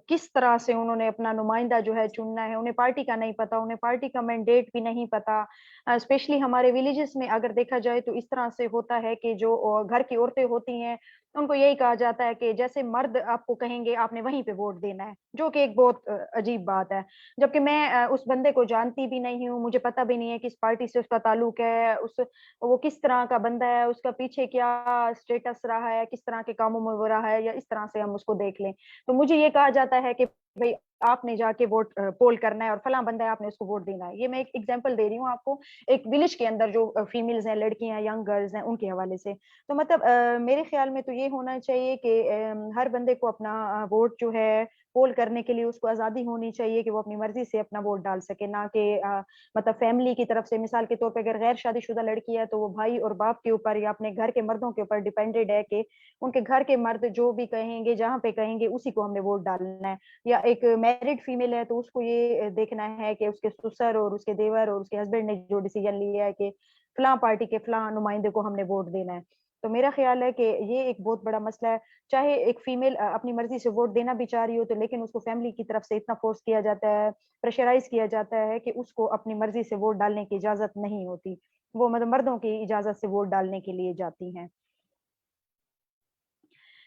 کس طرح سے انہوں نے اپنا نمائندہ جو ہے چننا ہے. انہیں پارٹی کا نہیں پتا، انہیں پارٹی کا مینڈیٹ بھی نہیں پتا. اسپیشلی ہمارے ولیجز میں اگر دیکھا جائے تو اس طرح سے ہوتا ہے کہ جو گھر کی عورتیں ہوتی ہیں ان کو یہی کہا جاتا ہے کہ جیسے مرد آپ کو کہیں گے آپ نے وہیں پہ ووٹ دینا ہے، جو کہ ایک بہت عجیب بات ہے. جبکہ میں اس بندے کو جانتی بھی نہیں ہوں، مجھے پتہ بھی نہیں ہے کس پارٹی سے اس کا تعلق ہے، وہ کس طرح کا بندہ ہے، اس کا پیچھے کیا اسٹیٹس رہا ہے، کس طرح کے کاموں میں وہ رہا ہے، یا اس طرح سے ہم اس کو دیکھ لیں. تو مجھے یہ کہا جاتا ہے کہ بھائی آپ نے جا کے ووٹ پول کرنا ہے اور فلاں بندہ ہے آپ نے اس کو ووٹ دینا ہے. یہ میں ایک ایگزامپل دے رہی ہوں آپ کو ایک ولیج کے اندر جو فیمیلز ہیں، لڑکیاں ینگ گرلز ہیں، ان کے حوالے سے. تو مطلب میرے خیال میں تو یہ ہونا چاہیے کہ ہر بندے کو اپنا ووٹ جو ہے پول کرنے کے لیے اس کو آزادی ہونی چاہیے کہ وہ اپنی مرضی سے اپنا ووٹ ڈال سکے، نہ کہ مطلب فیملی کی طرف سے. مثال کے طور پہ اگر غیر شادی شدہ لڑکی ہے تو وہ بھائی اور باپ کے اوپر یا اپنے گھر کے مردوں کے اوپر ڈیپینڈڈ ہے کہ ان کے گھر کے مرد جو بھی کہیں گے، جہاں پہ کہیں گے اسی کو ہم نے ووٹ ڈالنا ہے. یا ایک میرڈ فیمیل ہے تو اس کو یہ دیکھنا ہے کہ اس کے سسر اور اس کے دیور اور اس کے ہسبینڈ نے جو ڈیسیجن لیا ہے کہ فلاں پارٹی کے فلاں نمائندے کو ہم نے ووٹ دینا ہے. تو میرا خیال ہے کہ یہ ایک بہت بڑا مسئلہ ہے. چاہے ایک فیمیل اپنی مرضی سے ووٹ دینا بھی چاہ رہی ہو تو لیکن اس کو فیملی کی طرف سے اتنا فورس کیا جاتا ہے، پریشرائز کیا جاتا ہے کہ اس کو اپنی مرضی سے ووٹ ڈالنے کی اجازت نہیں ہوتی. وہ مطلب مردوں کی اجازت سے ووٹ ڈالنے کے لیے جاتی ہیں.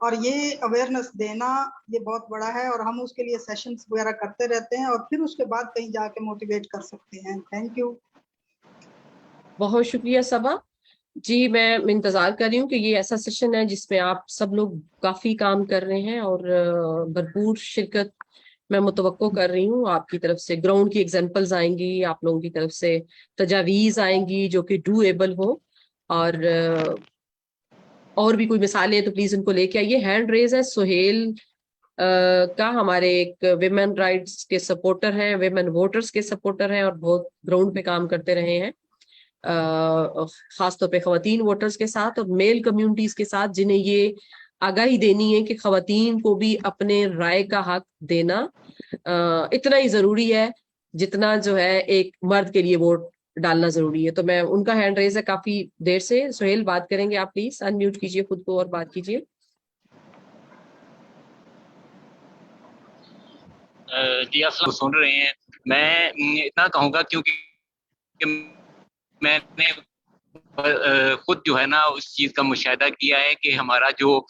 اور یہ اویئرنیس دینا یہ بہت بڑا ہے، اور ہم اس کے لیے سیشنز وغیرہ کرتے رہتے ہیں اور پھر اس کے بعد کہیں جا کے موٹیویٹ کر سکتے ہیں. Thank you. بہت شکریہ صبا جی. میں انتظار کر رہی ہوں کہ یہ ایسا سیشن ہے جس میں آپ سب لوگ کافی کام کر رہے ہیں اور بھرپور شرکت میں متوقع کر رہی ہوں. آپ کی طرف سے گراؤنڈ کی ایگزامپلز آئیں گی، آپ لوگوں کی طرف سے تجاویز آئیں گی جو کہ ڈو ایبل ہو، اور بھی کوئی مثالیں تو پلیز ان کو لے کے آئیے. ہینڈ ریز ہے سہیل کا، ہمارے ایک ویمن رائٹس کے سپورٹر ہیں، ویمن ووٹرز کے سپورٹر ہیں، اور بہت گراؤنڈ پہ کام کرتے رہے ہیں، خاص طور پہ خواتین ووٹرز کے ساتھ اور میل کمیونٹیز کے ساتھ، جنہیں یہ آگاہی دینی ہے کہ خواتین کو بھی اپنے رائے کا حق دینا اتنا ہی ضروری ہے جتنا جو ہے ایک مرد کے لیے ووٹ ڈالنا ضروری ہے. تو میں ان کا ہینڈ ریز ہے کافی دیر سے. سہیل بات کریں گے آپ؟ پلیز ان میوٹ کیجیے خود کو اور بات کیجیے. جی آپ سن رہے ہیں. میں اتنا کہوں گا کیونکہ میں نے خود جو ہے نا اس چیز کا مشاہدہ کیا ہے کہ ہمارا جو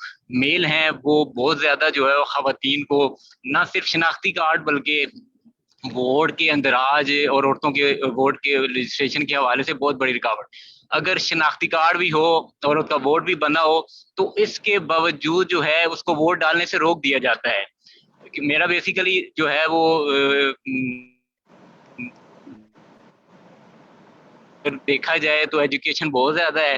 میل ہیں وہ بہت زیادہ جو ہے خواتین کو نہ صرف شناختی کارڈ بلکہ ووٹ کے اندراج اور عورتوں کے ووٹ کے رجسٹریشن کے حوالے سے بہت بڑی رکاوٹ. اگر شناختی کارڈ بھی ہو، عورت کا ووٹ بھی بنا ہو، تو اس کے باوجود جو ہے اس کو ووٹ ڈالنے سے روک دیا جاتا ہے. میرا بیسیکلی جو ہے وہ دیکھا جائے تو ایجوکیشن بہت زیادہ ہے،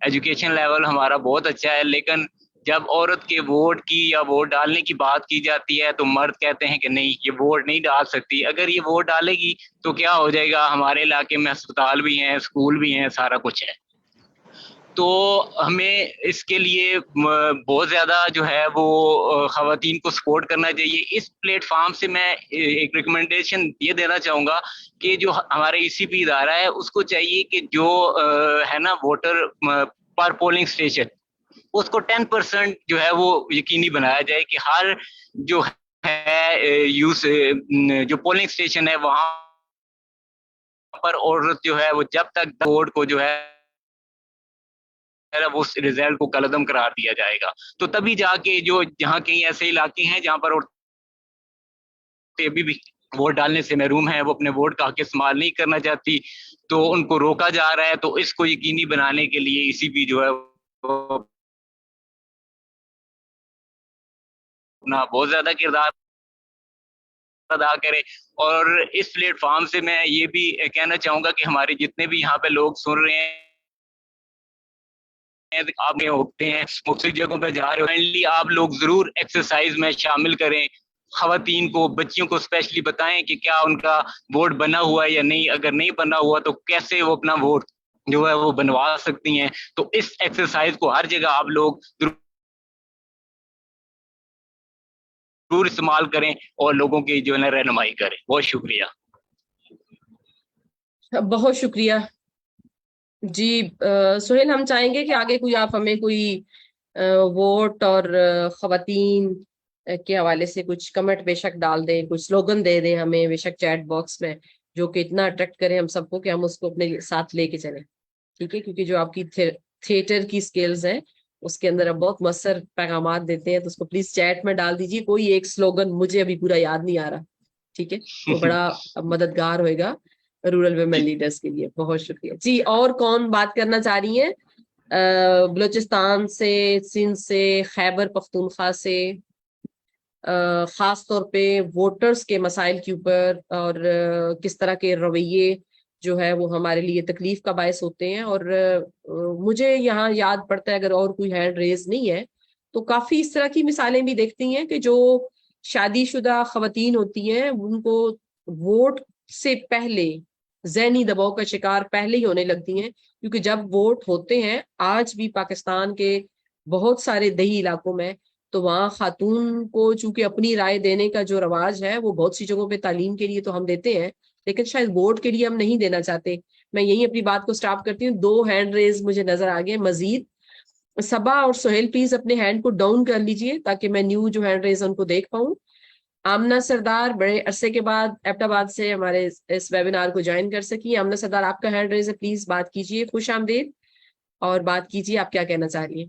ایجوکیشن لیول ہمارا بہت اچھا ہے، لیکن جب عورت کے ووٹ کی یا ووٹ ڈالنے کی بات کی جاتی ہے تو مرد کہتے ہیں کہ نہیں یہ ووٹ نہیں ڈال سکتی. اگر یہ ووٹ ڈالے گی تو کیا ہو جائے گا، ہمارے علاقے میں ہسپتال بھی ہیں، اسکول بھی ہیں، سارا کچھ ہے. تو ہمیں اس کے لیے بہت زیادہ جو ہے وہ خواتین کو سپورٹ کرنا چاہیے. اس پلیٹ فارم سے میں ایک ریکمنڈیشن یہ دینا چاہوں گا کہ جو ہمارے ای سی پی ادارہ ہے اس کو چاہیے کہ جو ہے نا ووٹر پر پولنگ اسٹیشن اس کو 10% جو ہے وہ یقینی بنایا جائے کہ ہر جو ہے جو پولنگ اسٹیشن ہے وہاں پر عورت جو ہے وہ جب تک ووٹ کو جو ہے وہ رزلٹ کو کالعدم قرار دیا جائے گا تو تبھی جا کے جو جہاں کہیں ایسے علاقے ہیں جہاں پر عورتیں ابھی بھی ووٹ ڈالنے سے محروم ہیں، وہ اپنے ووٹ کا حق استعمال نہیں کرنا چاہتی، تو ان کو روکا جا رہا ہے. تو اس کو یقینی بنانے کے لیے اسی بھی جو ہے اپنا بہت زیادہ کردار ادا کرے. اور اس پلیٹ فارم سے میں یہ بھی کہنا چاہوں گا کہ ہمارے جتنے بھی یہاں پہ لوگ سن رہے ہیں، آپ ہوتے ہیں مختلف جگہوں پہ جا رہے ہیں، آپ لوگ ضرور ایکسرسائز میں شامل کریں. خواتین کو، بچیوں کو اسپیشلی بتائیں کہ کیا ان کا ووٹ بنا ہوا ہے یا نہیں، اگر نہیں بنا ہوا تو کیسے وہ اپنا ووٹ جو ہے وہ بنوا سکتی ہیں. تو اس ایکسرسائز کو ہر جگہ آپ لوگ ضرور استعمال کریں اور لوگوں کی جو ہے نا رہنمائی کریں. بہت شکریہ. بہت شکریہ جی. سہیل ہم چاہیں گے کہ آگے کوئی آپ ہمیں کوئی ووٹ اور خواتین کے حوالے سے کچھ کمنٹ بے شک ڈال دیں، کچھ سلوگن دے دیں ہمیں بے شک چیٹ باکس میں، جو کہ اتنا اٹریکٹ کرے ہم سب کو کہ ہم اس کو اپنے ساتھ لے کے چلیں. ٹھیک ہے، کیونکہ جو آپ کی تھیٹر کی سکلز ہیں اس کے اندر اب بہت مؤثر پیغامات دیتے ہیں، تو اس کو پلیز چیٹ میں ڈال دیجیے. کوئی ایک سلوگن، مجھے ابھی پورا یاد نہیں آ رہا، ٹھیک ہے، وہ بڑا مددگار ہوئے گا رورل ویمن لیڈرز کے لیے. بہت شکریہ جی. اور کون بات کرنا چاہ رہی ہیں؟ بلوچستان سے، سندھ سے، خیبر پختونخوا سے، خاص طور پہ ووٹرز کے مسائل کے اوپر اور کس طرح کے رویے جو ہے وہ ہمارے لیے تکلیف کا باعث ہوتے ہیں. اور مجھے یہاں یاد پڑتا ہے، اگر اور کوئی ہینڈ ریز نہیں ہے تو کافی اس طرح کی مثالیں بھی دیکھتی ہیں کہ جو شادی شدہ خواتین ہوتی ہیں ان کو ووٹ سے پہلے ذہنی دباؤ کا شکار پہلے ہی ہونے لگتی ہیں، کیونکہ جب ووٹ ہوتے ہیں آج بھی پاکستان کے بہت سارے دیہی علاقوں میں، تو وہاں خاتون کو چونکہ اپنی رائے دینے کا جو رواج ہے وہ بہت سی جگہوں پہ تعلیم کے لیے تو ہم دیتے ہیں لیکن شاید ووٹ کے لیے ہم نہیں دینا چاہتے. میں یہی اپنی بات کو سٹاپ کرتی ہوں. 2 ہینڈ ریز مجھے نظر آ گئے مزید. صبا اور سہیل پلیز اپنے ہینڈ کو ڈاؤن کر لیجئے تاکہ میں نیو جو ہینڈ ریز ان کو دیکھ پاؤں. آمنہ سردار بڑے عرصے کے بعد ایبٹ آباد سے ہمارے اس ویبینار کو جوائن کر سکی. آمنہ سردار آپ کا ہینڈ ریز ہے، پلیز بات کیجئے. خوش آمدید اور بات کیجئے، آپ کیا کہنا چاہ رہی ہیں؟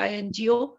INGO,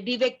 DVEC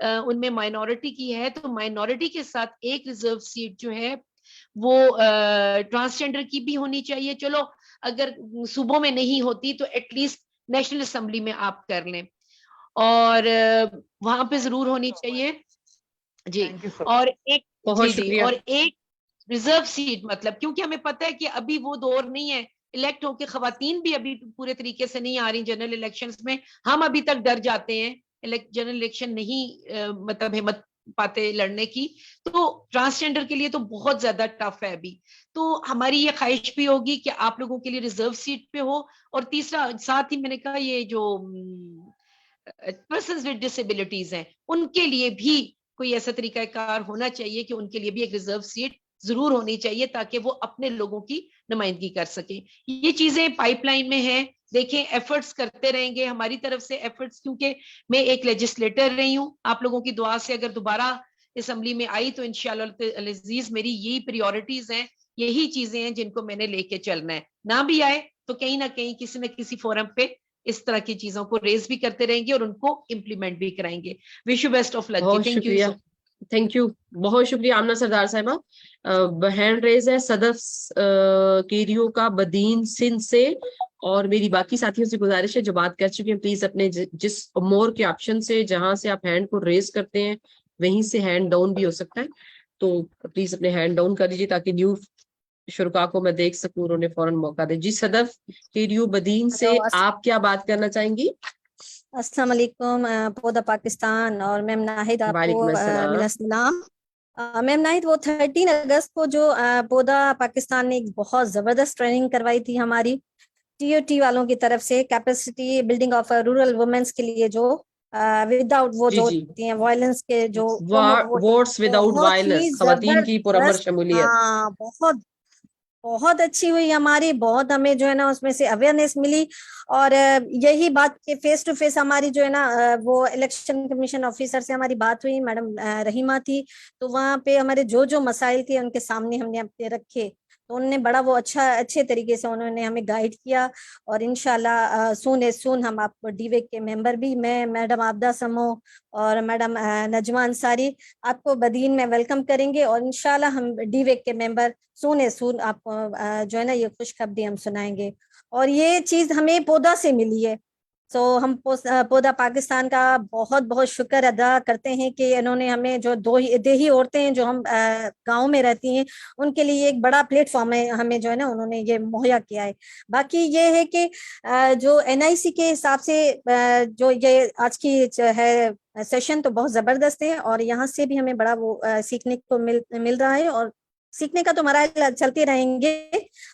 ان میں مائنورٹی کی ہے تو مائنورٹی کے ساتھ ایک ریزرو سیٹ جو ہے وہ ٹرانسجینڈر کی بھی ہونی چاہیے. چلو اگر صوبوں میں نہیں ہوتی تو ایٹ لیسٹ نیشنل اسمبلی میں آپ کر لیں, اور وہاں پہ ضرور ہونی چاہیے جی. اور ایک بہت جی شکریہ. اور ایک ریزرو سیٹ, مطلب کیونکہ ہمیں پتہ ہے کہ ابھی وہ دور نہیں ہے الیکٹ ہو کے خواتین بھی ابھی پورے طریقے سے نہیں آ رہی جنرل الیکشنز میں. ہم ابھی تک ڈر جاتے ہیں, جنرل الیکشن نہیں مطلب ہمت پاتے لڑنے کی, تو ٹرانسجینڈر کے لیے تو بہت زیادہ ٹف ہے ابھی. تو ہماری یہ خواہش بھی ہوگی کہ آپ لوگوں کے لیے ریزرو سیٹ پہ ہو. اور تیسرا ساتھ ہی میں نے کہا یہ جو پرسنز ود ڈسیبلٹیز ہیں ان کے لیے بھی کوئی ایسا طریقہ کار ہونا چاہیے کہ ان کے لیے بھی ایک ریزرو سیٹ ضرور ہونی چاہیے تاکہ وہ اپنے لوگوں کی نمائندگی کر سکیں. یہ چیزیں پائپ لائن میں ہیں, دیکھیں ایفرٹس کرتے رہیں گے ہماری طرف سے ایفرٹس, کیونکہ میں ایک لیجسلیٹر رہی ہوں. آپ لوگوں کی دعا سے اگر دوبارہ اسمبلی میں آئی تو انشاءاللہ العزیز میری یہی پریورٹیز ہیں, یہی چیزیں ہیں جن کو میں نے لے کے چلنا ہے. نہ بھی آئے تو کہیں نہ کہیں کسی نہ کسی فورم پہ اس طرح کی چیزوں کو ریز بھی کرتے رہیں گے اور ان کو امپلیمنٹ بھی کرائیں گے. وش یو بیسٹ آف لک. بہت شکریہ, تھینک یو, بہت شکریہ. آمنہ سردار صاحبہ ہینڈ ریز ہے صدف کیریو کا بدین سندھ سے, اور میری باقی ساتھیوں سے گزارش ہے جو بات کر چکے ہیں پلیز اپنے جس مور کے آپشن سے جہاں سے آپ ہینڈ کو ریز کرتے ہیں وہیں سے ہینڈ ڈاؤن بھی ہو سکتا ہے, تو پلیز اپنے ہینڈ ڈاؤن کر لیجیے تاکہ نیو شرکا کو میں دیکھ سکوں, انہوں نے فوراً موقع دے. جی صدف کیریو بدین سے آپ کیا بات کرنا چاہیں گی؟ السلام علیکم پودا پاکستان, اور میم ناہید آپ کو میرا سلام. میم ناہید وہ 13 اگست کو جو پودا پاکستان نے ایک بہت زبردست ٹریننگ کروائی تھی ہماری TOT والوں کی طرف سے, capacity building of rural womens کے لیے, جو وداؤٹ وہ جو ہوتی ہیں وائلنس کے جو ووٹس وداؤٹ وائلنس, خواتین کی پرامر شمولیت. ہاں بہت اچھی ہوئی ہماری, بہت ہمیں جو ہے نا اس میں سے اویئرنیس ملی. اور یہی بات کہ فیس ٹو فیس ہماری جو ہے نا وہ الیکشن کمیشن آفیسر سے ہماری بات ہوئی, میڈم رحیمہ تھی, تو وہاں پہ ہمارے جو مسائل تھے ان کے سامنے ہم نے اپنے رکھے, تو انہوں نے بڑا وہ اچھے طریقے سے انہوں نے ہمیں گائیڈ کیا. اور انشاءاللہ سون ہم آپ کو ڈی ویک کے ممبر بھی, میں میڈم آبدہ سمو اور میڈم نجمہ انصاری آپ کو بدین میں ویلکم کریں گے, اور انشاءاللہ ہم ڈی ویک کے ممبر سون آپ کو جو ہے نا یہ خوشخبری ہم سنائیں گے. اور یہ چیز ہمیں پودا سے ملی ہے, تو ہم پودا پاکستان کا بہت بہت شکر ادا کرتے ہیں کہ انہوں نے ہمیں جو دیہی عورتیں ہیں جو ہم گاؤں میں رہتی ہیں ان کے لیے ایک بڑا پلیٹ فارم ہے ہمیں جو ہے نا انہوں نے یہ مہیا کیا ہے. باقی یہ ہے کہ جو NIC کے حساب سے جو یہ آج کی ہے سیشن تو بہت زبردست ہے, اور یہاں سے بھی ہمیں بڑا وہ سیکھنے کو مل رہا ہے, اور سیکھنے کا تو مراحل چلتے رہیں گے,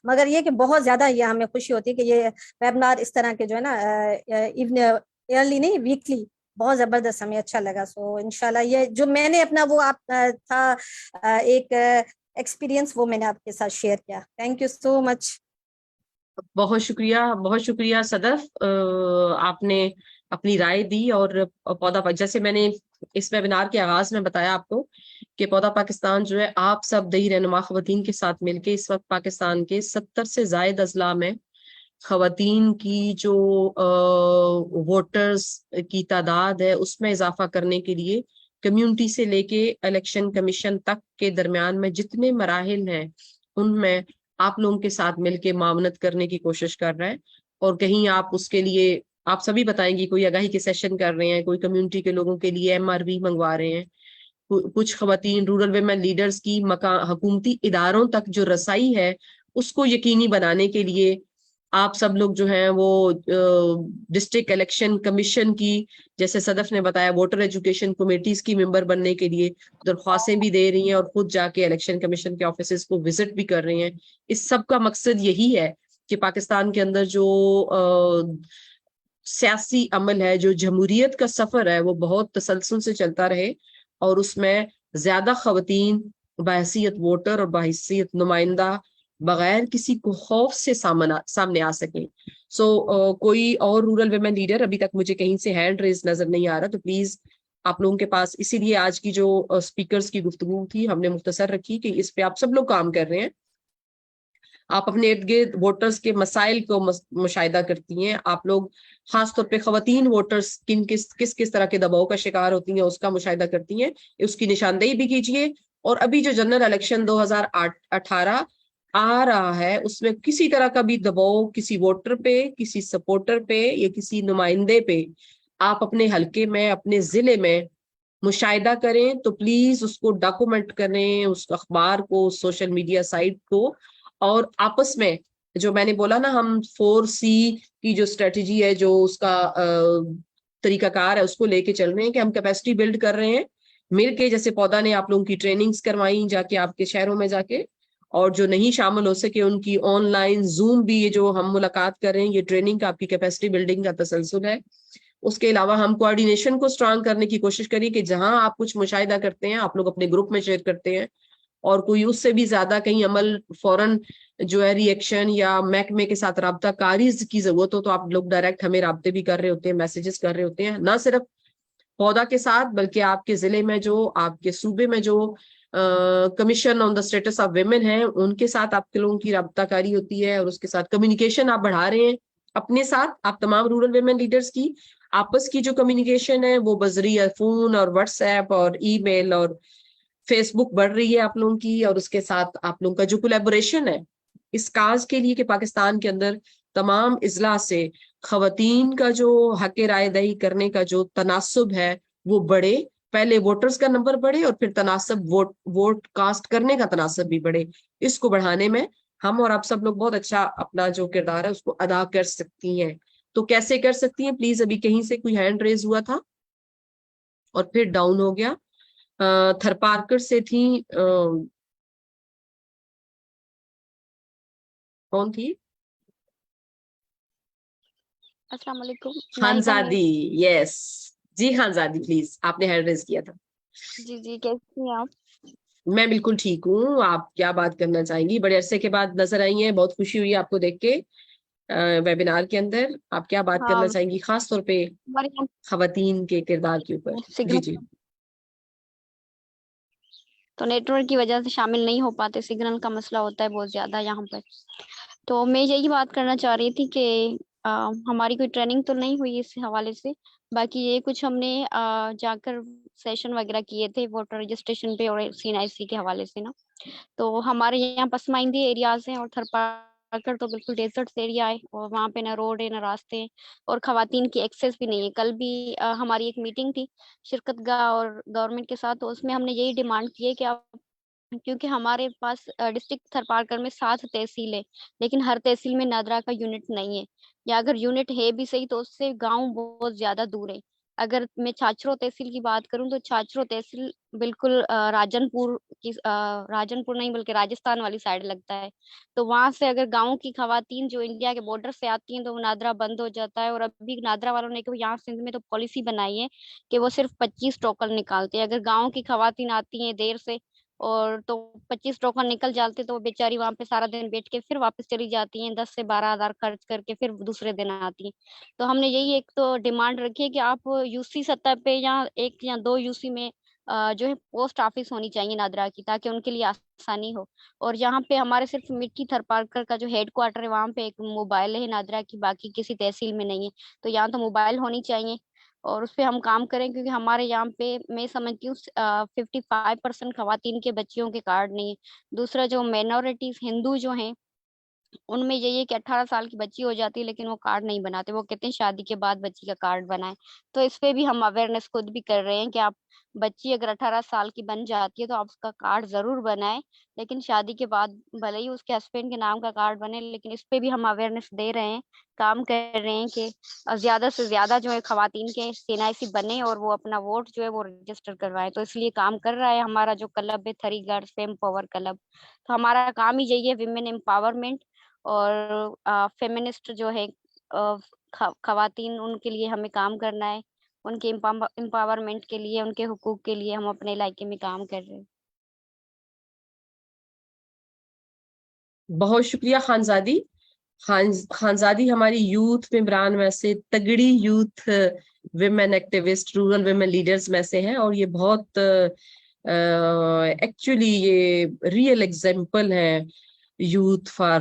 مگر یہ کہ بہت زیادہ یہ ہمیں خوشی ہوتی ہے کہ یہ ویبنار اس طرح کے جو ہے نا ایئرلی نہیں ویکلی بہت زبردست ہمیں اچھا لگا. سو انشاءاللہ یہ جو میں نے اپنا وہ آپ تھا ایک ایکسپیرینس وہ میں نے آپ کے ساتھ شیئر کیا. تھینک یو سو مچ. بہت شکریہ صدف, آپ نے اپنی رائے دی. اور پودا جیسے میں نے اس ویبینار کے آغاز میں بتایا آپ کو کہ پودا پاکستان جو ہے آپ سب دیہی رہنما خواتین کے ساتھ مل کے اس وقت پاکستان کے 70 سے زائد اضلاع میں خواتین کی جو ووٹرز کی تعداد ہے اس میں اضافہ کرنے کے لیے کمیونٹی سے لے کے الیکشن کمیشن تک کے درمیان میں جتنے مراحل ہیں ان میں آپ لوگوں کے ساتھ مل کے معاونت کرنے کی کوشش کر رہے ہیں. اور کہیں آپ اس کے لیے آپ سبھی بتائیں گی, کوئی آگاہی کے سیشن کر رہے ہیں, کوئی کمیونٹی کے لوگوں کے لیے MRV منگوا رہے ہیں, کچھ خواتین رورل ویمن لیڈرز کی حکومتی اداروں تک جو رسائی ہے اس کو یقینی بنانے کے لیے آپ سب لوگ جو ہیں وہ ڈسٹرکٹ الیکشن کمیشن کی, جیسے صدف نے بتایا, ووٹر ایجوکیشن کمیٹیز کی ممبر بننے کے لیے درخواستیں بھی دے رہی ہیں اور خود جا کے الیکشن کمیشن کے آفیسز کو وزٹ بھی کر رہی ہیں. اس سب کا مقصد یہی ہے کہ پاکستان کے اندر جو سیاسی عمل ہے, جو جمہوریت کا سفر ہے, وہ بہت تسلسل سے چلتا رہے اور اس میں زیادہ خواتین بحیثیت ووٹر اور بحیثیت نمائندہ بغیر کسی کو خوف سے سامنے آ سکیں. کوئی اور رورل ویمن لیڈر ابھی تک مجھے کہیں سے ہینڈ ریز نظر نہیں آ رہا, تو پلیز آپ لوگوں کے پاس, اسی لیے آج کی جو اسپیکرز کی گفتگو تھی ہم نے مختصر رکھی کہ اس پہ آپ سب لوگ کام کر رہے ہیں. آپ اپنے ارد گرد ووٹرز کے مسائل کو مشاہدہ کرتی ہیں. آپ لوگ خاص طور پہ خواتین ووٹرز کس طرح کے دباؤ کا شکار ہوتی ہیں اس کا مشاہدہ کرتی ہیں, اس کی نشاندہی بھی کیجیے. اور ابھی جو جنرل الیکشن 2018 آ رہا ہے اس میں کسی طرح کا بھی دباؤ کسی ووٹر پہ, کسی سپورٹر پہ یا کسی نمائندے پہ آپ اپنے حلقے میں, اپنے ضلع میں مشاہدہ کریں تو پلیز اس کو ڈاکومنٹ کریں, اس اخبار کو, سوشل میڈیا سائٹ کو. اور آپس میں جو میں نے بولا نا, ہم 4C کی جو اسٹریٹجی ہے, جو اس کا طریقہ کار ہے, اس کو لے کے چل رہے ہیں کہ ہم کیپیسٹی بلڈ کر رہے ہیں مل کے. جیسے پودا نے آپ لوگوں کی ٹریننگز کروائیں جا کے آپ کے شہروں میں جا کے, اور جو نہیں شامل ہو سکے ان کی آن لائن زوم بھی, یہ جو ہم ملاقات کر رہے ہیں یہ ٹریننگ کا آپ کی کیپیسٹی بلڈنگ کا تسلسل ہے. اس کے علاوہ ہم کوآرڈینیشن کو اسٹرانگ کرنے کی کوشش کریے کہ جہاں آپ کچھ مشاہدہ کرتے ہیں آپ لوگ اپنے گروپ میں شیئر کرتے ہیں, اور کوئی اس سے بھی زیادہ کہیں عمل فوراً جو ہے ری ایکشن یا محکمے کے ساتھ رابطہ کاری کی ضرورت ہو تو آپ لوگ ڈائریکٹ ہمیں رابطے بھی کر رہے ہوتے ہیں, میسیجز کر رہے ہوتے ہیں, نہ صرف پودا کے ساتھ بلکہ آپ کے ضلع میں جو, آپ کے صوبے میں جو commission on the status of women ہیں ان کے ساتھ آپ کے لوگوں کی رابطہ کاری ہوتی ہے, اور اس کے ساتھ کمیونیکیشن آپ بڑھا رہے ہیں اپنے ساتھ. آپ تمام رورل ویمن لیڈرز کی آپس کی جو کمیونیکیشن ہے وہ بذریعہ فون اور واٹس ایپ اور ای میل اور فیس بک بڑھ رہی ہے آپ لوگوں کی. اور اس کے ساتھ آپ لوگوں کا جو کولیبوریشن ہے اس کاز کے لیے کہ پاکستان کے اندر تمام اضلاع سے خواتین کا جو حق رائے دہی کرنے کا جو تناسب ہے وہ بڑھے, پہلے ووٹرز کا نمبر بڑھے اور پھر تناسب ووٹ کاسٹ کرنے کا تناسب بھی بڑھے. اس کو بڑھانے میں ہم اور آپ سب لوگ بہت اچھا اپنا جو کردار ہے اس کو ادا کر سکتی ہیں. تو کیسے کر سکتی ہیں پلیز؟ ابھی کہیں سے کوئی ہینڈ ریز ہوا تھا اور پھر ڈاؤن ہو گیا. تھر پارکر سے تھی, کون تھی؟ السلام علیکم. خانزادی. یس جی خانزادی پلیز, آپ نے ہینڈ ریز کیا تھا. جی کیسی ہیں آپ؟ میں بالکل ٹھیک ہوں. آپ کیا بات کرنا چاہیں گی؟ بڑے عرصے کے بعد نظر آئی ہیں, بہت خوشی ہوئی آپ کو دیکھ کے ویبینار کے اندر. آپ کیا بات کرنا چاہیں گی خاص طور پہ خواتین کے کردار کے اوپر؟ جی تو نیٹ ورک کی وجہ سے شامل نہیں ہو پاتے, سگنل کا مسئلہ ہوتا ہے بہت زیادہ یہاں پر. تو میں یہی بات کرنا چاہ رہی تھی کہ ہماری کوئی ٹریننگ تو نہیں ہوئی اس حوالے سے, باقی یہ کچھ ہم نے جا کر سیشن وغیرہ کیے تھے ووٹر رجسٹریشن پہ اور CNIC کے حوالے سے نا. تو ہمارے یہاں پسماندی ایریاز ہیں اور تھر پارکر تو بالکل ڈیزرٹس ایریا ہے, اور وہاں پہ نہ روڈ ہے نہ راستے, اور خواتین کی ایکسیس بھی نہیں ہے. کل بھی ہماری ایک میٹنگ تھی شرکت گاہ اور گورنمنٹ کے ساتھ, تو اس میں ہم نے یہی ڈیمانڈ کی ہے کہ آپ, کیونکہ ہمارے پاس ڈسٹرکٹ تھر پارکر میں 7 تحصیل ہے لیکن ہر تحصیل میں نادرا کا یونٹ نہیں ہے, یا اگر یونٹ ہے بھی صحیح تو اس سے گاؤں بہت زیادہ دور ہے. اگر میں چھاچرو تحصیل کی بات کروں تو چھاچرو تحصیل بالکل راجن پور نہیں بلکہ راجستھان والی سائڈ لگتا ہے. تو وہاں سے اگر گاؤں کی خواتین جو انڈیا کے بارڈر سے آتی ہیں تو وہ نادرا بند ہو جاتا ہے. اور ابھی نادرا والوں نے یہاں سندھ میں تو پالیسی بنائی ہے کہ وہ صرف 25 ٹوکن نکالتے ہیں. اگر گاؤں کی خواتین آتی ہیں دیر سے اور تو 25 ٹوکن نکل جاتے تو وہ بیچاری وہاں پہ سارا دن بیٹھ کے پھر واپس چلی جاتی ہیں, 10 سے 12 ہزار خرچ کر کے پھر دوسرے دن آتی ہیں. تو ہم نے یہی ایک تو ڈیمانڈ رکھی ہے کہ آپ UC سطح پہ یا 1 یا 2 UC میں جو ہے پوسٹ آفس ہونی چاہیے نادرا کی, تاکہ ان کے لیے آسانی ہو. اور یہاں پہ ہمارے صرف مٹی تھر پارکر کا جو ہیڈ کوارٹر ہے وہاں پہ ایک موبائل ہے نادرا کی, باقی کسی تحصیل میں نہیں ہے. تو یہاں تو موبائل ہونی چاہیے اور اس پہ ہم کام کریں, کیونکہ ہمارے یہاں پہ میں سمجھتی ہوں 55% خواتین کے بچیوں کے کارڈ نہیں ہے. دوسرا جو مائنورٹیز ہندو جو ہیں ان میں یہی ہے کہ 18 سال کی بچی ہو جاتی ہے لیکن وہ کارڈ نہیں بناتے, وہ کہتے ہیں شادی کے بعد بچی کا کارڈ بنائیں. تو اس پہ بھی ہم اویئرنیس خود بھی کر رہے ہیں کہ آپ بچی اگر 18 سال کی بن جاتی ہے تو آپ اس کا کارڈ ضرور بنائیں, لیکن شادی کے بعد بھلے ہی اس کے ہسبینڈ کے نام کا کارڈ بنے, لیکن اس پہ بھی ہم اویئرنیس دے رہے ہیں, کام کر رہے ہیں کہ زیادہ سے زیادہ جو ہے خواتین کے CNIC بنے اور وہ اپنا ووٹ جو ہے وہ رجسٹر کروائے. تو اس لیے کام کر رہا ہے ہمارا جو کلب ہے three guard fame power club. تو ہمارا کام ہی یہی ہے ویمن امپاورمنٹ اور فیمنسٹ جو ہے خواتین, ان کے لیے ہمیں کام کرنا ہے, ان کے امپاورمنٹ کے لیے, ان کے حقوق کے لیے ہم اپنے علاقے میں کام کر رہے ہیں. بہت شکریہ خانزادی. خانزادی ہماری یوتھ ممبران میں سے تگڑی youth women activist rural women leaders میں سے ہیں, اور یہ بہت ایکچولی یہ ریئل ایگزامپل ہے یوتھ فار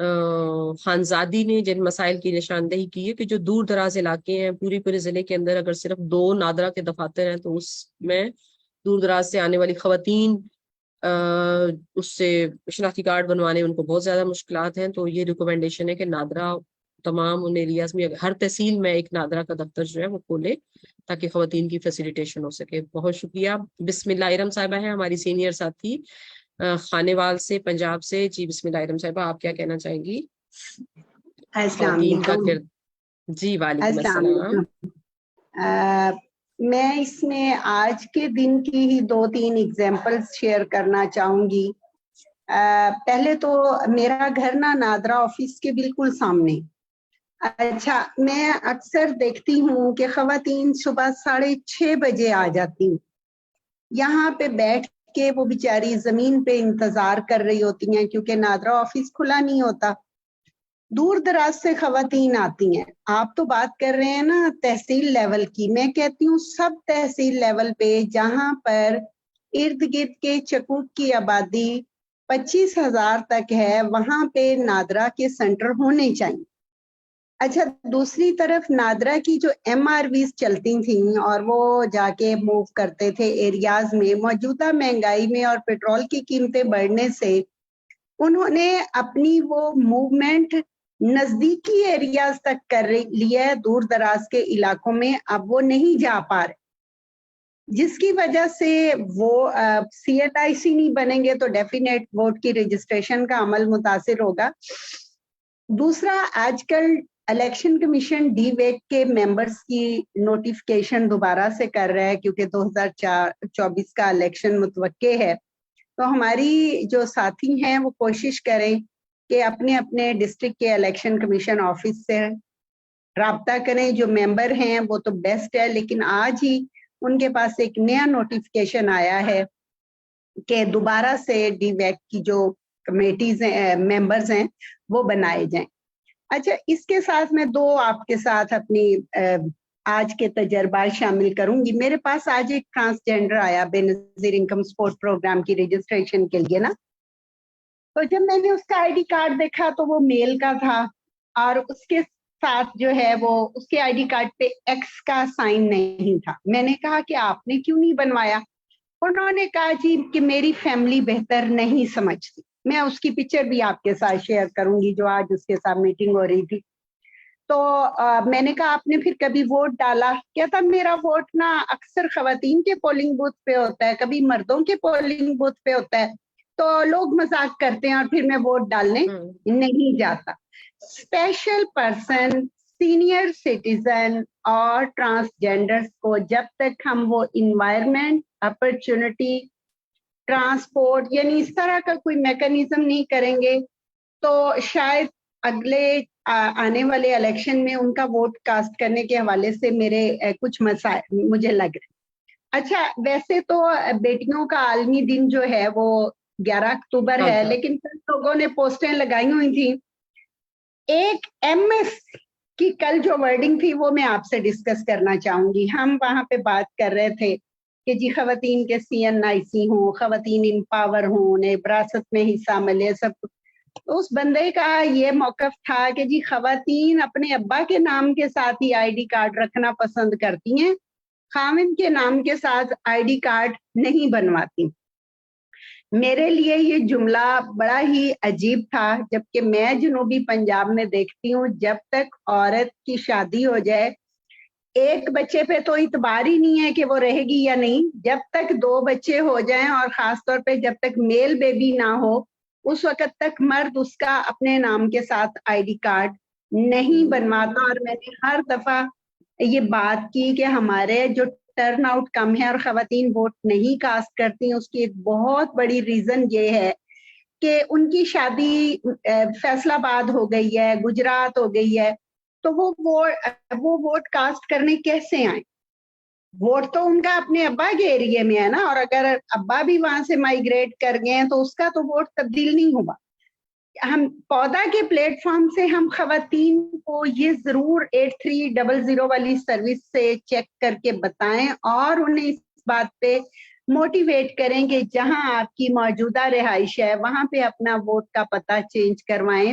خانزادی نے جن مسائل کی نشاندہی کی ہے کہ جو دور دراز علاقے ہیں پورے ضلع کے اندر اگر صرف 2 نادرا کے دفاتر ہیں تو اس میں دور دراز سے آنے والی خواتین اس سے شناختی کارڈ بنوانے ان کو بہت زیادہ مشکلات ہیں. تو یہ ریکمنڈیشن ہے کہ نادرا تمام ان ایریاز میں ہر تحصیل میں ایک نادرا کا دفتر جو ہے وہ کھولے تاکہ خواتین کی فیسیلیٹیشن ہو سکے. بہت شکریہ. بسم اللہ ارم صاحبہ ہیں ہماری سینئر ساتھی خانیوال سے پنجاب سے. جی بسم اللہ ارم صاحبہ آپ کیا کہنا چاہیں گی؟ السلام خواتین کا علیکم. جی وعلیکم السلام السلام. علیکم. میں اس میں آج کے دن کی ہی 2-3 ایگزامپلس شیئر کرنا چاہوں گی. پہلے تو میرا گھر نا نادرا آفس کے بالکل سامنے. اچھا میں اکثر دیکھتی ہوں کہ خواتین صبح 6:30 بجے آ جاتی ہوں. یہاں پہ بیٹھ کے وہ بیچاری زمین پہ انتظار کر رہی ہوتی ہیں کیونکہ نادرا آفس کھلا نہیں ہوتا. دور دراز سے خواتین آتی ہیں. آپ تو بات کر رہے ہیں نا تحصیل لیول کی, میں کہتی ہوں سب تحصیل لیول پہ جہاں پر ارد گرد کے چکوک کی آبادی 25,000 تک ہے وہاں پہ نادرا کے سینٹر ہونے چاہیے. اچھا دوسری طرف نادرا کی جو MRVs چلتی تھیں اور وہ جا کے موو کرتے تھے ایریاز میں, موجودہ مہنگائی میں اور پیٹرول کی قیمتیں بڑھنے سے انہوں نے اپنی وہ موومنٹ نزدیکی ایریاز تک کر لیا ہے, دور دراز کے علاقوں میں اب وہ نہیں جا پا رہے, جس کی وجہ سے وہ CLIC نہیں بنیں گے تو ڈیفینیٹ ووٹ کی رجسٹریشن کا عمل متاثر ہوگا. دوسرا آج کل الیکشن کمیشن ڈی ویک کے ممبرز کی نوٹیفکیشن دوبارہ سے کر رہا ہے کیونکہ 2024 کا الیکشن متوقع ہے. تو ہماری جو ساتھی ہیں وہ کوشش کریں کہ اپنے اپنے ڈسٹرکٹ کے الیکشن کمیشن آفس سے رابطہ کریں. جو ممبر ہیں وہ تو بیسٹ ہے, لیکن آج ہی ان کے پاس ایک نیا نوٹیفکیشن آیا ہے کہ دوبارہ سے ڈی ویک کی جو کمیٹیز ہیں ممبرز ہیں وہ بنائے جائیں. اچھا اس کے ساتھ میں 2 آپ کے ساتھ اپنی آج کے تجربات شامل کروں گی. میرے پاس آج ایک ٹرانسجینڈر آیا بے نظیر انکم سپورٹ پروگرام کی رجسٹریشن کے لیے نا, تو جب میں نے اس کا ID کارڈ دیکھا تو وہ میل کا تھا اور اس کے ساتھ جو ہے وہ اس کے ID کارڈ پہ X کا سائن نہیں تھا. میں نے کہا کہ آپ نے کیوں نہیں بنوایا؟ انہوں نے کہا جی کہ میری فیملی بہتر نہیں سمجھتی. میں اس کی پکچر بھی آپ کے ساتھ شیئر کروں گی جو آج اس کے ساتھ میٹنگ ہو رہی تھی. تو میں نے کہا آپ نے پھر کبھی ووٹ ڈالا؟ کہتا میرا ووٹ نا اکثر خواتین کے پولنگ بوتھ پہ ہوتا ہے, کبھی مردوں کے پولنگ بوتھ پہ ہوتا ہے, تو لوگ مذاق کرتے ہیں اور پھر میں ووٹ ڈالنے نہیں جاتا. اسپیشل پرسن, سینئر سٹیزن اور ٹرانسجینڈرز کو جب تک ہم وہ انوائرمنٹ, اپرچونٹی, ٹرانسپورٹ یعنی اس طرح کا کوئی میکانزم نہیں کریں گے تو شاید اگلے آنے والے الیکشن میں ان کا ووٹ کاسٹ کرنے کے حوالے سے میرے کچھ مسائل مجھے لگ رہے. اچھا ویسے تو بیٹیوں کا عالمی دن جو ہے وہ 11 اکتوبر ہے, لیکن کچھ لوگوں نے پوسٹیں لگائی ہوئی تھیں. ایک MS کی کل جو ورڈنگ تھی وہ میں آپ سے ڈسکس کرنا چاہوں گی. ہم وہاں پہ بات کر رہے تھے کہ جی خواتین کے CNIC ہوں, خواتین امپاور ہوں, انہیں وراثت میں حصہ ملے سب. تو اس بندے کا یہ موقف تھا کہ جی خواتین اپنے ابا کے نام کے ساتھ ہی ID کارڈ رکھنا پسند کرتی ہیں, خاوند کے نام کے ساتھ ID کارڈ نہیں بنواتی. میرے لیے یہ جملہ بڑا ہی عجیب تھا, جبکہ میں جنوبی پنجاب میں دیکھتی ہوں جب تک عورت کی شادی ہو جائے ایک بچے پہ تو اعتبار ہی نہیں ہے کہ وہ رہے گی یا نہیں, جب تک 2 بچے ہو جائیں اور خاص طور پہ جب تک میل بیبی نہ ہو اس وقت تک مرد اس کا اپنے نام کے ساتھ ID کارڈ نہیں بنواتا. اور میں نے ہر دفعہ یہ بات کی کہ ہمارے جو ٹرن آؤٹ کم ہے اور خواتین ووٹ نہیں کاسٹ کرتی, اس کی ایک بہت بڑی ریزن یہ ہے کہ ان کی شادی فیصل آباد ہو گئی ہے, گجرات ہو گئی ہے, تو وہ ووٹ کاسٹ کرنے کیسے آئیں؟ ووٹ تو ان کا اپنے ابا کے ایریے میں ہے نا, اور اگر ابا بھی وہاں سے مائگریٹ کر گئے ہیں تو اس کا تو ووٹ تبدیل نہیں ہوا. ہم پودا کے پلیٹ فارم سے ہم خواتین کو یہ ضرور 8300 والی سروس سے چیک کر کے بتائیں اور انہیں اس بات پہ موٹیویٹ کریں کہ جہاں آپ کی موجودہ رہائش ہے وہاں پہ اپنا ووٹ کا پتہ چینج کروائیں.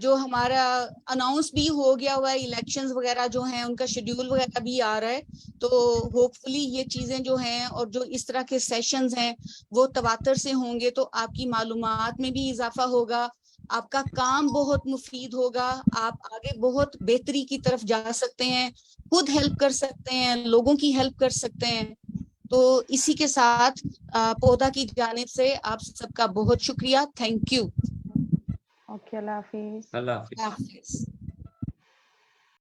جو ہمارا اناؤنس بھی ہو گیا ہوا ہے, الیکشنز وغیرہ جو ہیں ان کا شیڈیول وغیرہ بھی آ رہا ہے, تو ہوپ فلی یہ چیزیں جو ہیں اور جو اس طرح کے سیشنز ہیں وہ تواتر سے ہوں گے, تو آپ کی معلومات میں بھی اضافہ ہوگا, آپ کا کام بہت مفید ہوگا, آپ آگے بہت بہتری کی طرف جا سکتے ہیں, خود ہیلپ کر سکتے ہیں, لوگوں کی ہیلپ کر سکتے ہیں. تو اسی کے ساتھ پودا کی جانب سے آپ سب کا بہت شکریہ. Thank you. اوکے, اللہ حافظ. اللہ حافظ. اللہ حافظ.